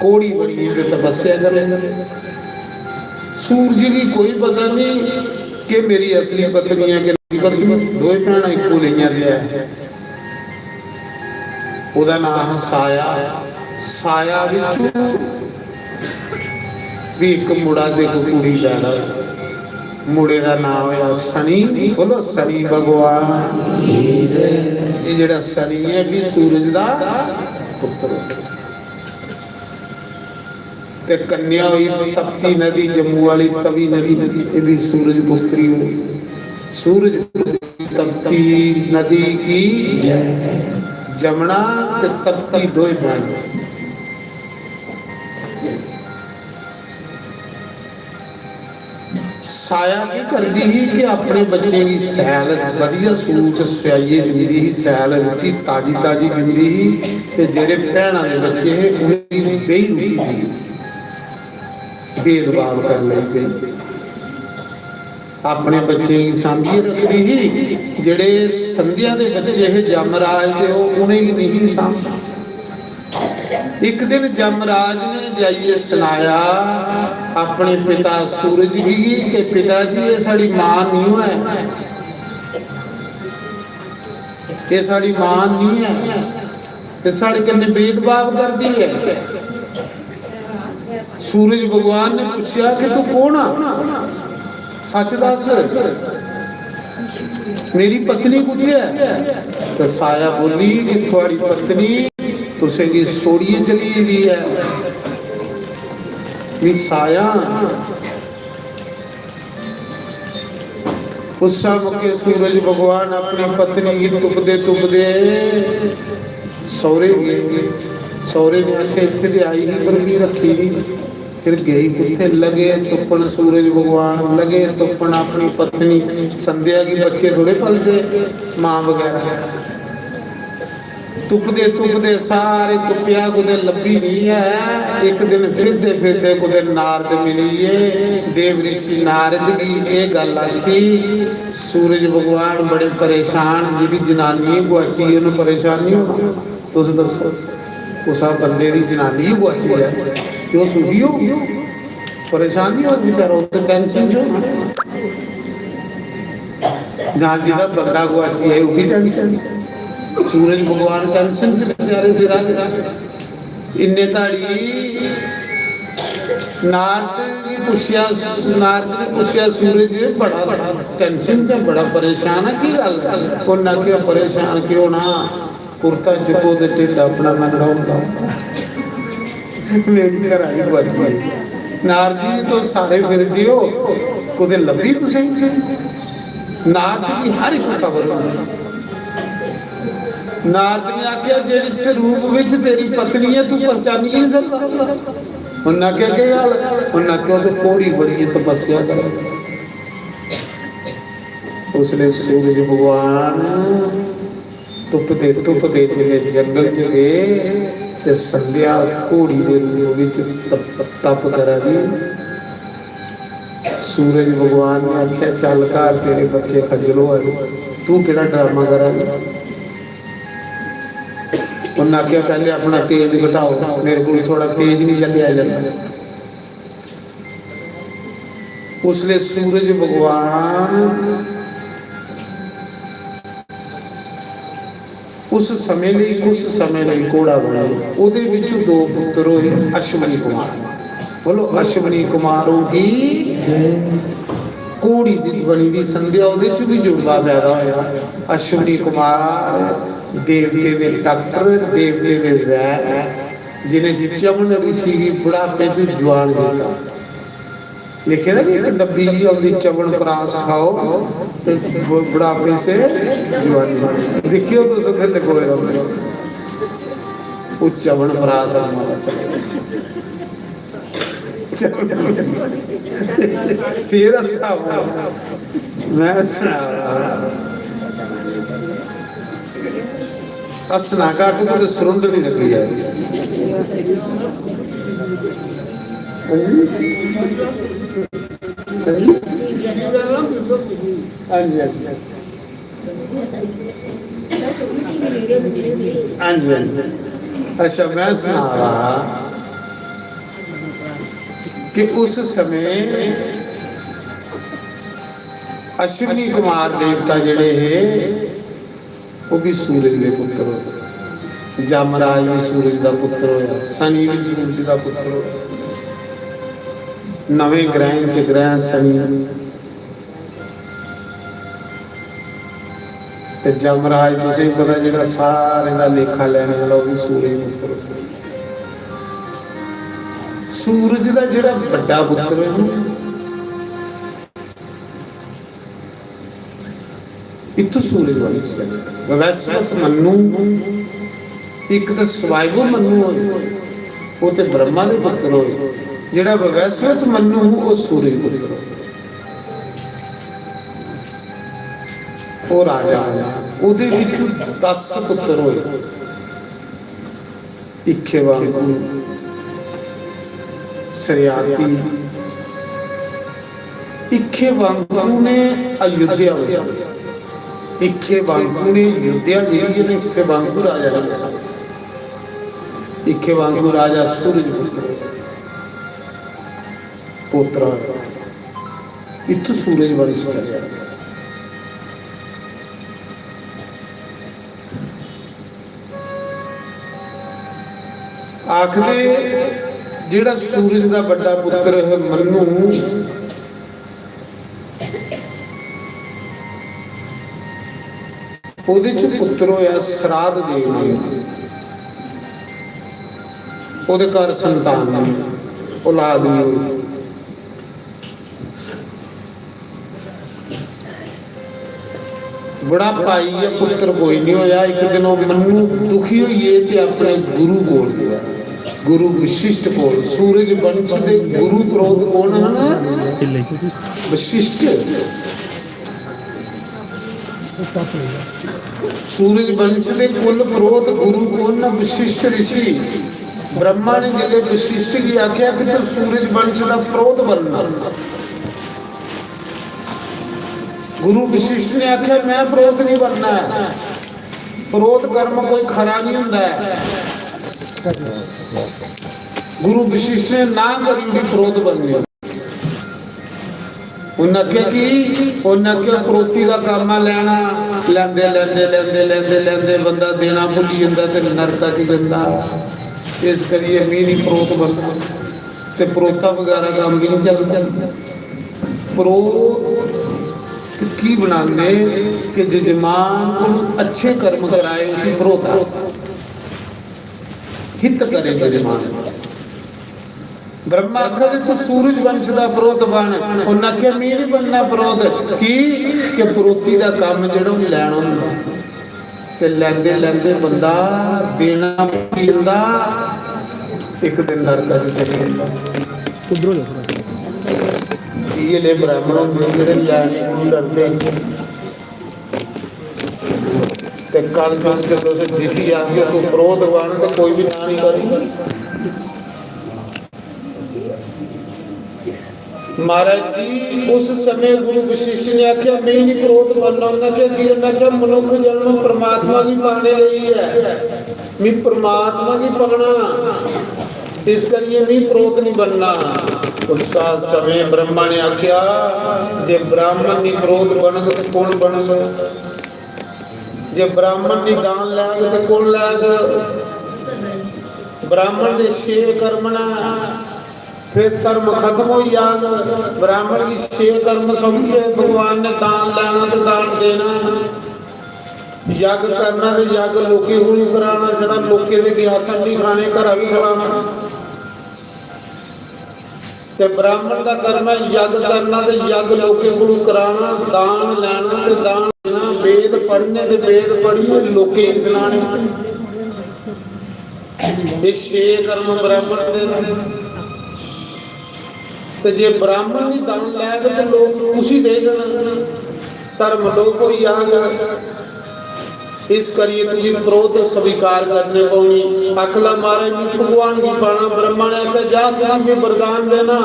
A: कोड़ी बनी है तपस्या कर सूरज की कोई पता नहीं कि मेरी असली पत्नी है कि नहीं पत्नी दो भैन इको लिया है ਉਹਦਾ ਨਾਮ ਸਾਇਆ ਸਾਇਆ ਵਿੱਚ ਵੀ ਇੱਕ ਮੁੰਡਾ ਤੇ ਇੱਕ ਕੁੜੀ ਪੈਦਾ ਮੁੰਡੇ ਦਾ ਨਾਮ ਹੋਇਆ ਸਨੀ ਬੋਲੋ ਸਨੀ ਭਗਵਾਨ ਇਹ ਜਿਹੜਾ ਸਨੀ ਹੈ ਵੀ ਸੂਰਜ ਦਾ ਪੁੱਤਰ ਤੇ ਕੰਨਿਆ ਹੋਈ ਤਪਤੀ ਨਦੀ ਜੰਮੂ ਵਾਲੀ ਤਵੀ ਨਦੀ ਇਹ ਵੀ ਸੂਰਜ ਪੁੱਤਰੀ ਹੋਈ ਸੂਰਜ तपती नदी की जमुना ते तपती दो बहन साया की करती ही कि अपने बच्चे की सैल वधिया सूट सयाइए दिंदी ही सैल रोटी ताजी ताजी दिंदी ही ते जेड़े भैणां दे बच्चे है उन्हें बेही रोटी थी भेदभाव कर लग गई अपने बच्चे की सांभी रखती ही जेड़े संध्या दे बच्चे है जमराज दे उन्हें ही नहीं सांभदा। एक दिन जमराज ने जाइए सुनाया अपने पिता सूरज जी के पिता जी ये साड़ी मां नहीं है ये साड़ी मां नहीं है ये साड़ी कन्ने भेदभाव कर दी है। सूरज भगवान ने पूछा कि तू कौन आ सच दस मेरी पत्नी कुत्थे है तो साया बोली कि थोड़ी पत्नी तुसे की सोड़िए चली गई है भी साया उस मौके सूरज भगवान अपनी पत्नी की तुपदे सौरे गए सौरे ने आखे इत्थे ते आई नहीं पर भी रखी नहीं फिर गई कुत्थे लगे तुपन सूरज भगवान लगे तुपन अपनी पत्नी संध्या की बच्चे थोड़े पलते मां वगैरह तुपदे सारे तुपिया कुदे लभी नहीं है। एक दिन फिरते कुदे नारद मिली है देव ऋषि नारद की ये गल आखी सूरज भगवान बड़े परेशान जिहदी जनानी गुआची उन्हें परेशान नहीं होना तुस दसो उस बंदे की जनानी गुआची है क्यों सुखी हो परेशान नहीं हो बेचारा तो टेंशन जो जहाँ जिदा बंदा गुआची है वो भी टेंशन सूरज भगवान टेंशन बेचारे फिरा इन्ने ताड़ी नारद ने पूछया सूरज बड़ा टेंशन च बड़ा परेशान है की गल उन्हें क्यों परेशान क्यों ना कुर्ता चुको ते ढिड अपना नंगा होंदा मेरी घर आई गुआची नारद जी तो सारे फिरदे हो कुदे लभी तुसीं नारद की हर एक खबर होंदी। नारद ने आख्या जेड़ी स्वरूप विच तेरी पत्नी है तू पहचानी नहीं सकता उन्हें क्या गल उन्हें आख्या तो कोड़ी बड़ी तपस्या कर उसने सूरज भगवान तुपते जिले जंगल च गए ते संध्या घोड़ी के रूप विच तप करा दी। सूरज भगवान ने आख्या चल घर तेरे बच्चे खजल हो तू केड़ा ड्रामा करा दी उन्हें आख्या पहले अपना तेज घटाओ मेरे को थोड़ा तेज नहीं चलिया जाता। उसने सूरज भगवान उस समय घोड़ा बनाया उहदे विच दो पुत्र होए अश्वनी कुमार बोलो अश्वनी कुमारों की घोड़ी दी बनी दी संध्या उहदे च भी जुड़वा पैदा होया अश्वनी कुमार देवते दे डॉक्टर देवते दे वैद जिन्हें चमन ऋषि की बुढ़ापे च जवान किया लिखे ना कि डब्बी जी आंदी चमन प्रास खाओ ते बुढ़ापे से जवानी देखियो तो सदे लगोए वो चमन प्रास हमारा फिर अच्छा मैं हसना घट तो सुरंद नहीं लगी जाए अच्छा मैं सुना रहा कि उस समय अश्विनी कुमार देवता जड़े है वो भी सूरज के पुत्र हो, जमराज भी सूरज का पुत्र होया, शनि भी सूरज का पुत्र हो, नवे ग्रह च ग्रह शनि ते जमराज तुसें पता जो सारे का लेखा लैने वाला वो भी सूरज पुत्र हो। सूरज का जो बड़ा पुत्र है इतों सूरज वंश वैश्वत मनु एक तो स्वायु मनु वो तो ब्रह्मा के पुत्र हो, जोड़ा वैश्वत मनु वो सूरज पुत्र हो, वो राजा ਉਹਦੇ ਵਿੱਚ 10 ਪੁੱਤਰ ਹੋਏ। इक्खेवांगु सरियाती इक्खेवांगु ने अयोध्या वसा, इक्खेवांगु ने अयोध्या जी ने इक्खेवांगु राजा ने वसा, इक्खेवांगु राजा सूरजपुत्र पोत्रा इतु सूरज वंश चलिया। आखदे जिहड़ा सूरज का बड़ा पुत्र है मनु ਉਹਦੇ ਚ ਪੁੱਤਰ ਹੋਇਆ ਸਰਾਧ ਦੇਵ ਨੇ, ਉਹਦੇ ਘਰ ਸੰਤਾਨ ਨਹੀਂ, ਔਲਾਦ ਨਹੀਂ ਹੋਈ। बड़ा भाई है पुत्र कोई नहीं होया। एक दिन मनु दुखी होइए ते अपने गुरु कोल गया, गुरु वशिष्ठ कोल। सूरज वंश दे गुरु क्रोध कौन है? वशिष्ठ। सूरज वंश दे कुल क्रोध गुरु कौन है? वशिष्ठ ऋषि। ब्रह्मा ने जिले वशिष्ठ की आख्या कि तो सूरज वंश का क्रोध बनना। गुरु वशिष्ठ ने आख्या मैं प्रोत नहीं बनना है, प्रोत कर्म कोई खरा नहीं होता है। गुरु वशिष्ठ ने ना करी भी प्रोत बननी। उन्हें आख्या कि प्रोती का काम लेना, लेंदे लेंदे लेंदे लेंदे लेंदे बंदा देना भुली जाता ते नरका च जाता। इस करिए मैं नहीं प्रोत बनना ते प्रोता वगैरह काम भी नहीं चलता। प्रोत की बनाने कि जजमान को अच्छे कर्म कराए उसी प्रोता हित करे जजमान। ब्रह्मा आखा तू सूरज वंश का प्रोत बन, उन्हें आख्या मैं नहीं बनना प्रोत की कि प्रोती का काम जो लैना ते लेंदे लेंदे बंदा देना पींदा एक दिन नरक चले जाता। ये ले ब्राह्मण होंगे जेडे लैने को डरते ते कल जुग चलो से जिसी आके तो क्रोध बन तो कोई भी ना नहीं करेगा। महाराज जी उस समय गुरु वशिष्ठ ने आख्या मैं नहीं क्रोध बनना। उन्हें क्या मनुख जन्म परमात्मा की पाने रही है, मैं परमात्मा की पाना, इस करिए मैं क्रोध नहीं बनना। उस समय ब्रह्मा ने आख्या जे ब्राह्मण नहीं क्रोध बनग तो कौन बनग, जे ब्राह्मण नहीं दान लैग तो कौन लैग। ब्राह्मण के 6 कर्म ना फिर कर्म खत्म हो जाएगा। ब्राह्मण की 6 कर्म समझे भगवान ने दान लेना तो दान देना, यज्ञ करना तो यज्ञ लोके गुरु कराना, छड़ा लोके दे ग्यासन नहीं खाने घर भी कराना। ते ब्राह्मण का कर्म है यज्ञ करना ते यज्ञ लोके गुरु कराना, दान लेना ते दान देना, वेद पढ़ने ते वेद पढ़िए लोके ही सुनाने। ये 6 कर्म ब्राह्मण दे। ते जे ब्राह्मण नहीं दान लैगे तो लोग उसी देगा, धर्म लोप हो जाएगा। इस करिए तुझे क्रोध स्वीकार करने पौनी। अखला मारे भी भगवान की पाना। ब्रह्मा ने आख्या जा तुझे भी वरदान देना,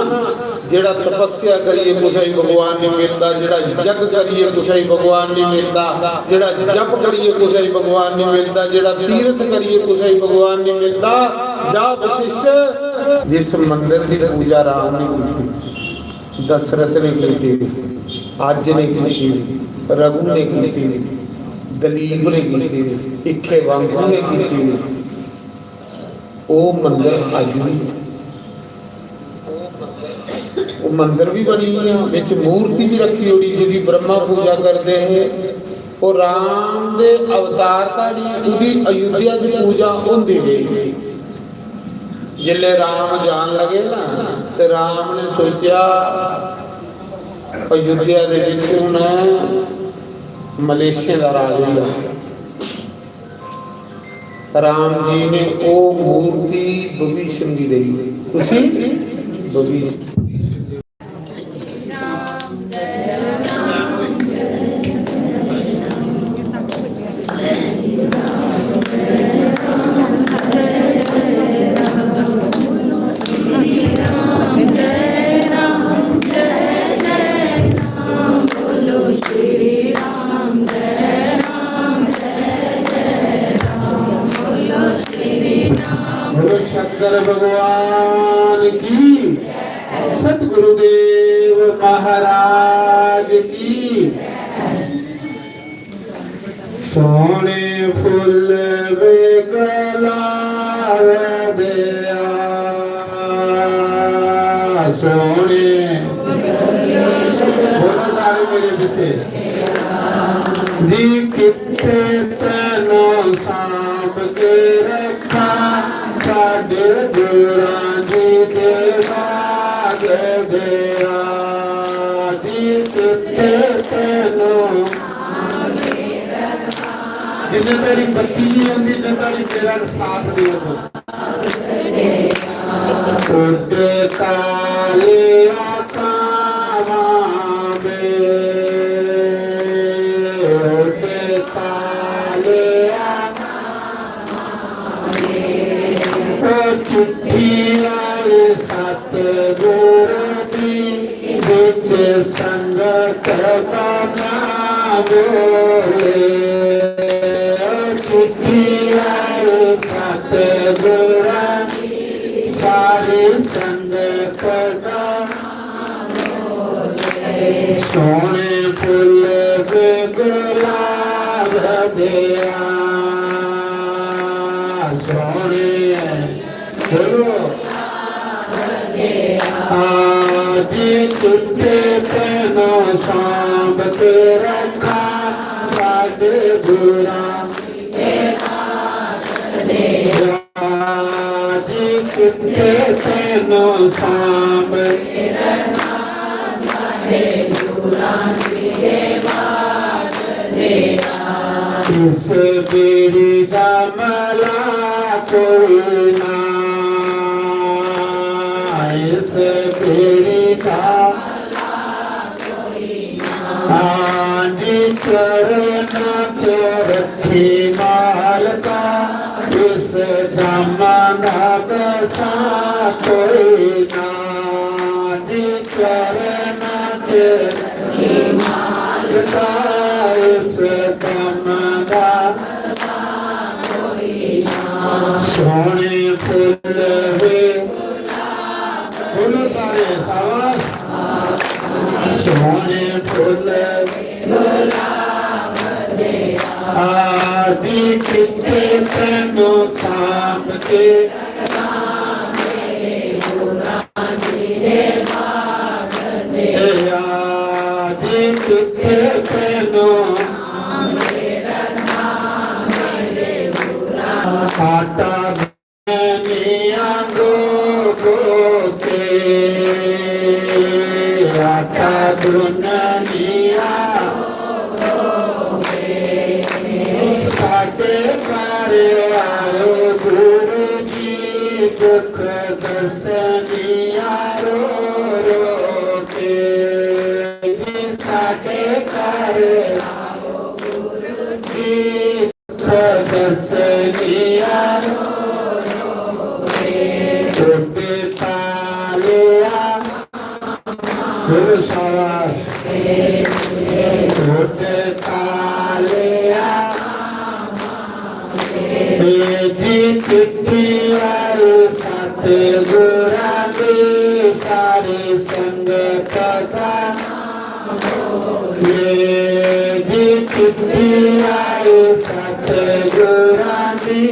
A: जेड़ा तपस्या करिए कुछ ही भगवान नहीं मिलता, जेड़ा यज्ञ करिए कुछ ही भगवान नहीं मिलता, जेड़ा जप करिए कुछ ही भगवान नहीं मिलता, जेड़ा तीर्थ करिए कुछ ही भगवान नहीं मिलता। जा वशिष्ठ, जिस मंदिर की पूजा राम ने की, दशरथ ने की, अज ने की, रघु ने की, दलीप ने की, इक्ष्वाकु ने की, वो मंदिर अज भी, वो मंदिर भी बनी हुई है, विच मूर्ति भी रखी हुई जिहदी ब्रह्मा पूजा करते हैं। वो राम दे अवतार ताड़ी उहदी अयोध्या की पूजा होंदी रही। जिले राम जान लगे ना, तो राम ने सोचा अयोध्या दे विच हुण मलेशिया का राज हुआ। राम जी ने वो मूर्ति विभीषण की दी, उसी विभीषण शंकर भगवान की, सतगुरुदेव महाराज की। सोने फूल बेगला दिया, सोने बोलो सारे मेरे पीछे जी, कितने तेनों सांप के रखा, साडे गुरां जी दे भाग दिया। जी कितने तेनों, जिन्हें तेरी बत्ती नहीं आती ने तेरी मेरा साथ दे दो। उड़े ताले आकामां में, उड़े ताले चिट्ठी आए सतगुर दी, बिच संगत बना बोले। चिट्ठी आए सतगुर सारी संगत बना बोले। सोने फूल गुलाब दिया, सोने आदि तुझे तेनों सांभ के रखा, साडे गुरां आदि तुझे तेनों सांभ के रखा, साडे गुरां इस बेड़ी का मला कोई ना, इस बेड़ी का आदि चरण रखी माल का, इस दमना बसा कोई ना। आदि चरण रखी माल का, इस दमना सोने फूल वे, बोलो सारे शाबाश। सोने फूल आदि कितने तेनों सांभ के, आदि कितने तेनों आता बनिया गोते, आता दुनिया साडे घर आयो गुरु जी, दुख दर्शनिया रो रो के। साडे घर आयो गुरु जी, बोलो शाबाश छोटे कालिया बेटी चिट्ठी आई सतगुरा दी सारी संगत का बेटी चिट्ठी आई सतगुरा दी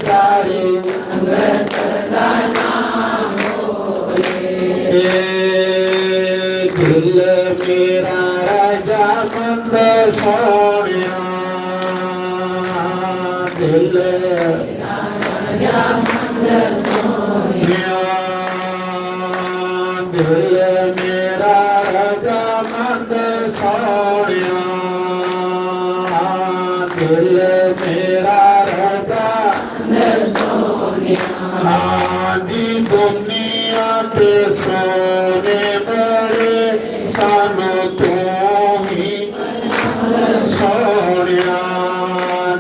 A: सारी संगत का दिल मेरा राजा मंद सोनिया दिल राजा मंद सोनिया दिल मेरा राजा मंद सोनिया दिल मेरा राजा मंद सोनिया आदि दुनिया के सोने बड़े सानो तू ही सोनिया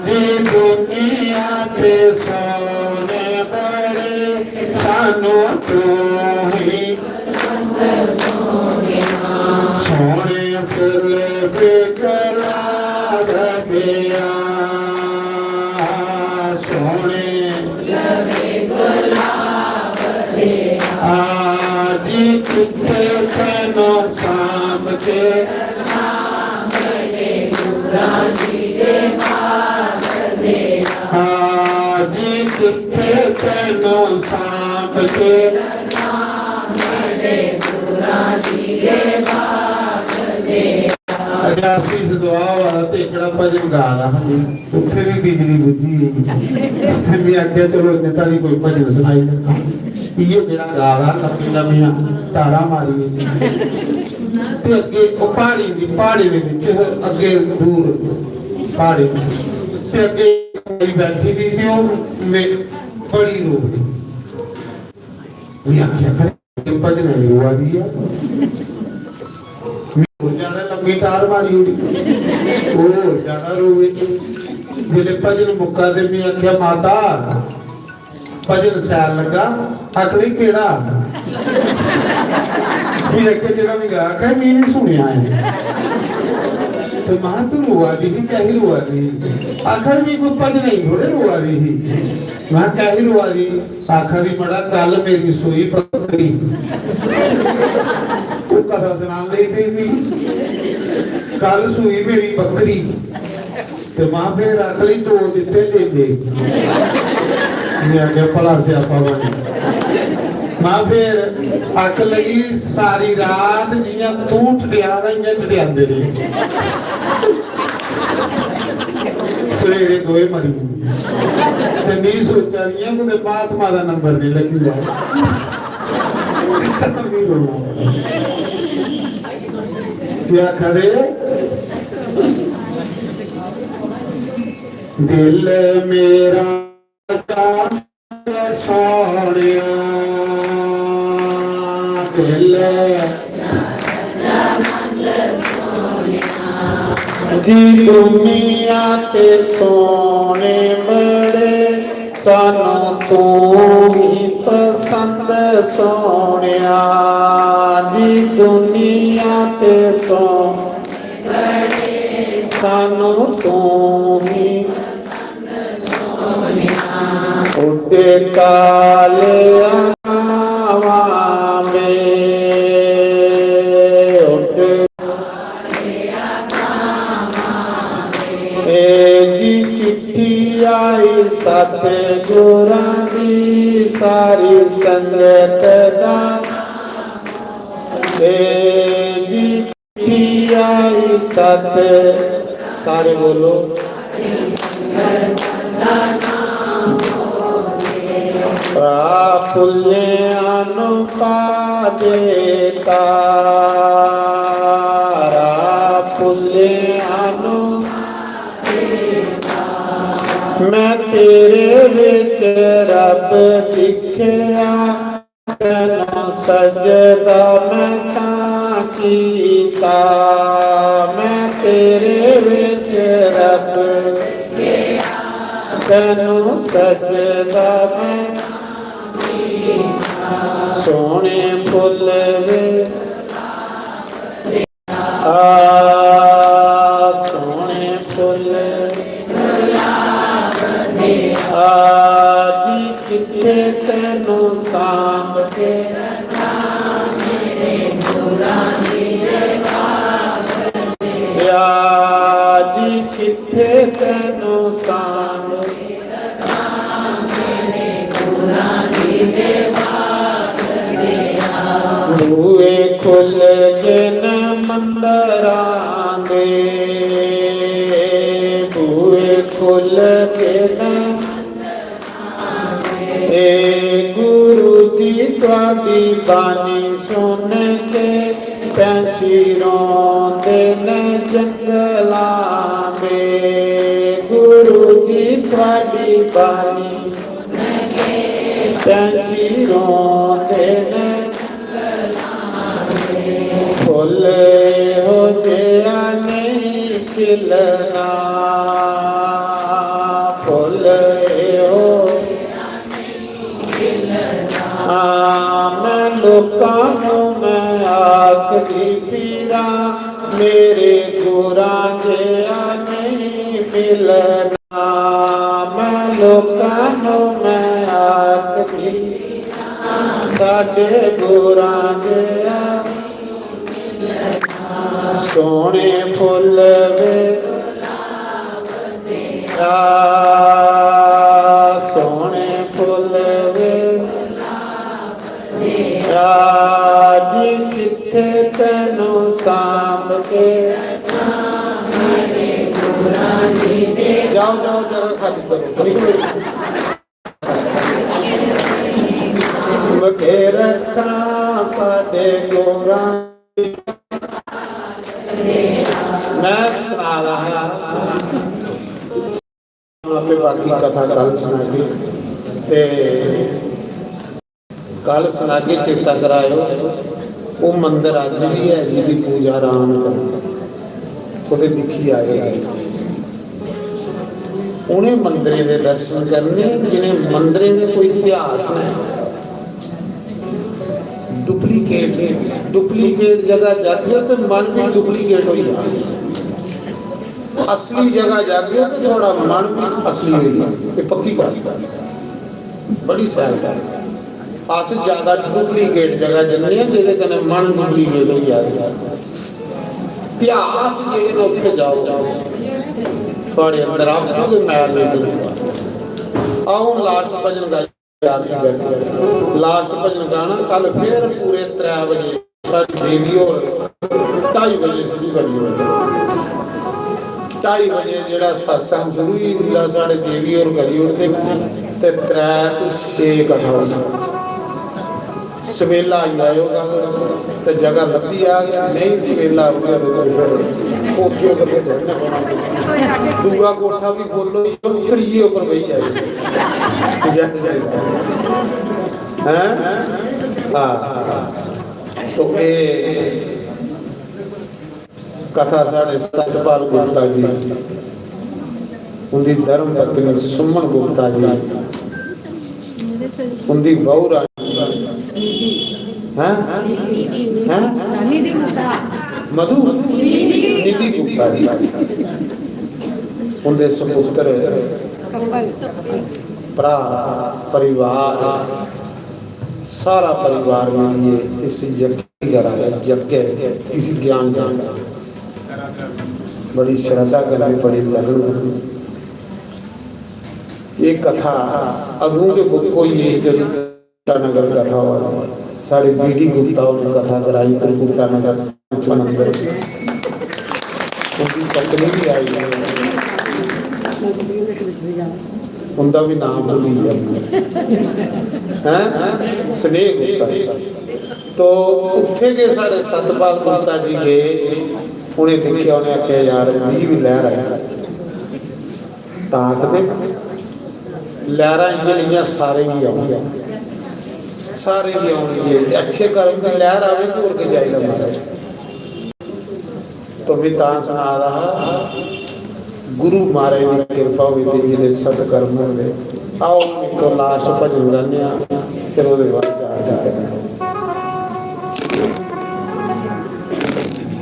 A: दी दुनिया के सोने बड़े सानो तू ही सोने फूल बिकला गया सोने आदि कुत्ते कैनो शाम के आदि कुत्ते कैनो शाम के अजासी से दुआ वाला ते एकड़ा भजन गा रहा हूं उत्थे भी बिजली बुझी है फिर भी आज्ञा चलो नेता भी कोई भजन सुनाई देता ये मेरा गावा लंबी लंबियां तारा मारी ते अगे ओ पहाड़ी दे विच अगे दूर पहाड़ी ते अगे कोई बैठी दी ते ओ बड़ी रोदी ये आख्या करे भजन हुआ दी है ज्यादा लंबी तार मारी उड़ी ओ ज्यादा रोवे जिले भजन मुक्का दे मैं आख्या माता भजन सैल लगा आखरी केड़ा भी अगे जेड़ा मैं गा के मैं नहीं सुनिया है तो मां तू रोआ दी क्या ही रोआ दी आखिर भी कोई भजन नहीं थोड़े रोआ दी मां क्या ही रोआ दी आखिरी बड़ा कल मेरी सोई पकड़ी वो कथा सुना ली थी कल सुई मेरी बकरी तो मां फिर रख ली दो दिते ले दे मैं भला स्यापा बने मां फिर अक लगी सारी रात जियां तू ठडिया इयां ठडियांदे रहे सवेरे दोए मरी ते नहीं सोचा दियां कुते महात्मा दा नंबर नहीं लगी जाए क्या करे दिल मेरा सोनिया दिल जी दुनिया ते सोने बड़े सानू तू ही पसंद सोनिया जी दुनिया ते सोने सानू तू ही उड़े काले आवा में उड़े जी चिट्ठी आई सतगुरां दी सारी संगत दा जी चिट्ठी आई सत सारे बोलो पुल्यानु पादेता पुल्यानु मैं तेरे विच रब दिखया तैनू सजदा मैं तां कीता मैं तेरे विच रब तैनू सजदा मैं सोने फुल वे ਸੋਹਣੇ ਫੁੱਲ ਜੀ ਕਿੱਥੇ ਤੈਨੂੰ ਸਾਂਭ ਕੇ ਜੀ ਕਿੱਥੇ ਤੈਨੂੰ ਸਾਂਭ ਬੂਹੇ ਖੁੱਲ ਗਏ ਨ ਮੰਦਰਾਂ ਦੇ ਬੂਹੇ ਖੁੱਲ ਗਏ ਨ ਏ ਗੁਰੂ ਜੀ ਤੁਹਾਡੀ ਬਾਣੀ ਸੁਣ ਕੇ ਪੰਛੀ ਰੋਂਦੇ ਨੇ ਜੰਗਲਾਂ ਦੇ ਗੁਰੂ ਜੀ ਤੁਹਾਡੀ ਬਾਣੀ ਪੰਛੀ ਰੋਂਦੇ ਨੇ ਫੁੱਲ ਹੋ ਜਿਆ ਨਹੀਂ ਖਿਲਣਾ ਫੁੱਲ ਹੋ ਮੈਂ ਲੋਕਾਂ ਨੂੰ ਮੈਂ ਆਖਦੀ ਪੀਰਾ ਮੇਰੇ ਗੁਰਾਂ ਜਿਹਾ ਨਹੀਂ ਮਿਲਣਾ ਮੈਂ ਲੋਕਾਂ ਨੂੰ ਮੈਂ ਆਖਦੀ ਸਾਡੇ ਗੁਰਾਂ ਜਿਹਾ ਸੋਹਣੇ ਫੁੱਲ ਵੇ ਸੋਹਣੇ ਫੁੱਲ ਵੇ ਜੀ ਕਿੱਥੇ ਤੈਨੂੰ ਸਾਂਭ ਕੇ ਜਾਓ ਜਾਓ ਜਗ੍ਹਾ ਖਾਲੀ ਕਰੋ ਮਕੇ ਰੱਖਾਂ ਸਾਡੇ ਗੋਰਾਂ ਮੈਂ ਸੁਣਾ ਰਹਾ ਆਪੇ ਬਾਕੀ ਕਥਾ ਕੱਲ ਸੁਣਾਂਗੇ ਤੇ ਕੱਲ ਸੁਣਾ ਕੇ ਚੇਤਾ ਕਰਾਇਓ ਉਹ ਮੰਦਿਰ ਅੱਜ ਵੀ ਹੈ ਜਿਹਦੀ ਪੂਜਾ ਆਰਾਮ ਕਰੋ ਉਹਦੇ ਦਿਖੀ ਆਏ ਉਹਨੇ ਮੰਦਿਰੇ ਦੇ ਦਰਸ਼ਨ ਕਰਨੇ ਜਿਹਨੇ ਮੰਦਿਰੇ ਦੇ ਕੋਈ ਇਤਿਹਾਸ ਨਹੀਂ ਡੁਪਲੀਕੇਟ ਜਗ੍ਹਾ ਜਾਗਿਓ ਤੇ ਮਨ ਵੀ ਡੁਪਲੀਕੇਟ ਹੋ ਜਾਏ असली जगह जागे तो थोड़ा मन भी असली हो ये पक्की बात बड़ी सैर अस ज्यादा डुप्लीकेट जगह जन्ने जिहदे कन्नै मन डुप्लीकेट हो जाए इतिहास जे उत्थे जाओ थोड़े अंदर आओगे मैल निकलूगा आओ लास्ट भजन गाई बैठे लास्ट भजन गाना कल फिर पूरे 3 बजे साडी देवी और 2:30 बजे शुरू करी 2:30 बजे जो सत्संग शुरू ही होंगे साढ़े देवी और करी उठते तो 3 तो 6 कथा होगी सवेला आई आएगा तो जगह लभी आ गया नहीं सवेला हो गया तो फिर ओके करके चढ़ना पड़ा दूआ कोठा भी बोलो त्रीए ऊपर बही जाए तो ये कथा साढ़े सतपाल गुप्ता जी उनकी धर्म पत्नी सुमन गुप्ता जी उनकी बहु मधु निधि गुप्ता जी उनके सपुत्र भरा परिवार सारा परिवार में इस यज्ञ करा यज्ञ इस ज्ञान जानता बड़ी श्रद्धा करनी बड़ी लगन ये कथा अगू के बुक कोई नगर कथा हुआ साढ़े बीडी गुप्ता ने कथा कराई त्रिकुटा नगर मंदिर उनकी पत्नी भी आई उनका भी नाम भूली है स्नेह गुप्ता तो उत्थे के साढ़े सतपाल गुप्ता जी गए उन्हें देखिया उन्हें आख्या यार भी लहर आया आखते लहर इं सारे भी आउगे सारे भी आउगे अच्छे कर्म की लहर आए तो और के चाहिए महाराज तो भी सुना रहा गुरु महाराज की कृपा हुई थी जिन्हें सत्कर्म होंगे आओ एक लास्ट भजन गाने फिर वो बाद जा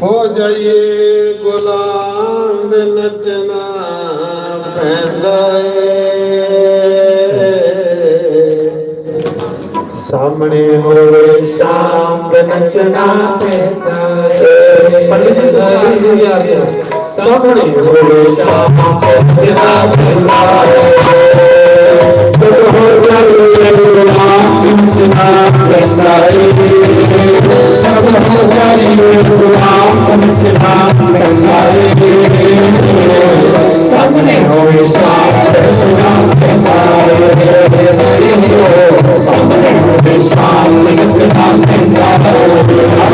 A: हो जाइए गुलाम दे नचना पैंदा सामने होवे शाम दे नचना पैंदा पंडित जी तुसां जी आ गया सामने होवे शाम दे नचना पैंदा जब हो जाइए गुलाम दे नचना पैंदा जब हो जाइए गुलाम दे नचना पैंदा सामने होवे शाम दे नचना पैंदा सामने होवे शाम दे नचना पैंदा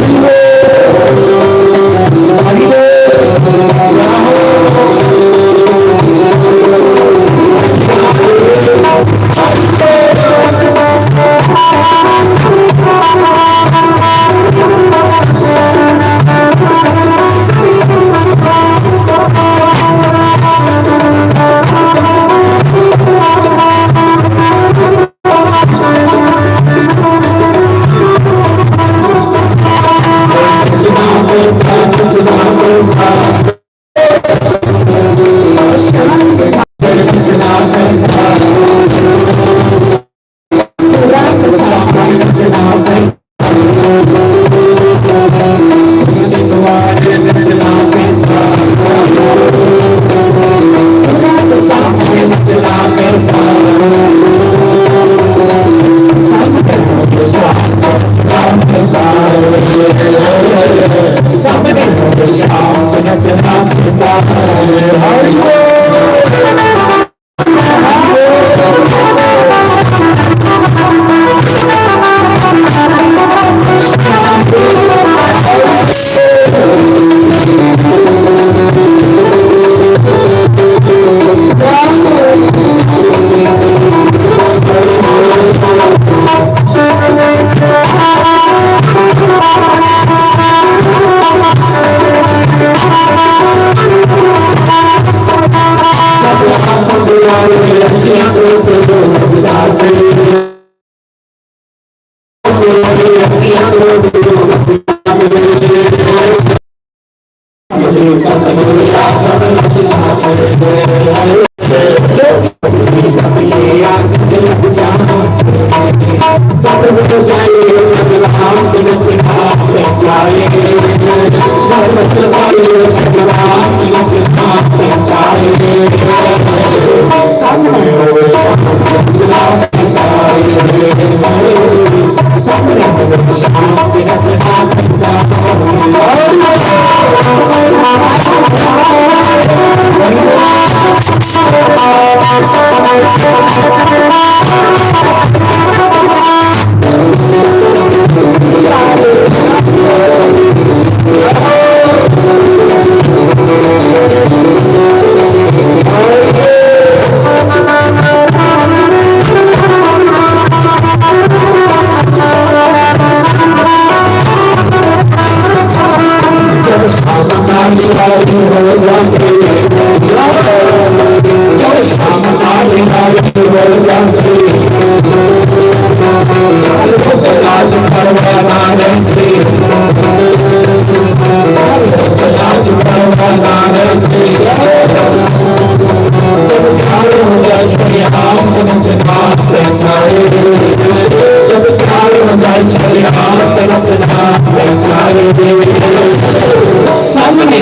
A: सामने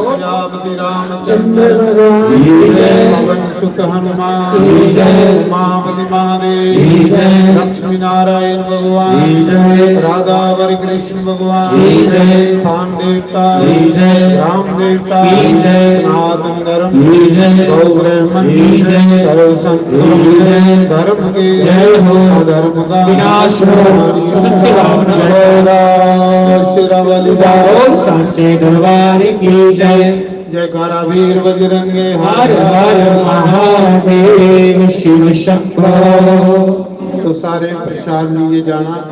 A: श्यामति रामचंद्र पवन सुत हनुमान उमापति महादेव लक्ष्मी नारायण भगवान राधा वर कृष्ण भगवान स्थान देवता राम देवता सनातन धर्म गौ ब्राह्मण सर्व संत धर्म के अधर्म का विनाश
B: सांचे दरबार की जय।
A: जयकारा वीर बजरंगे
B: हर हर महादेव शिव शंभो।
A: तो सारे प्रसाद लिए जाना।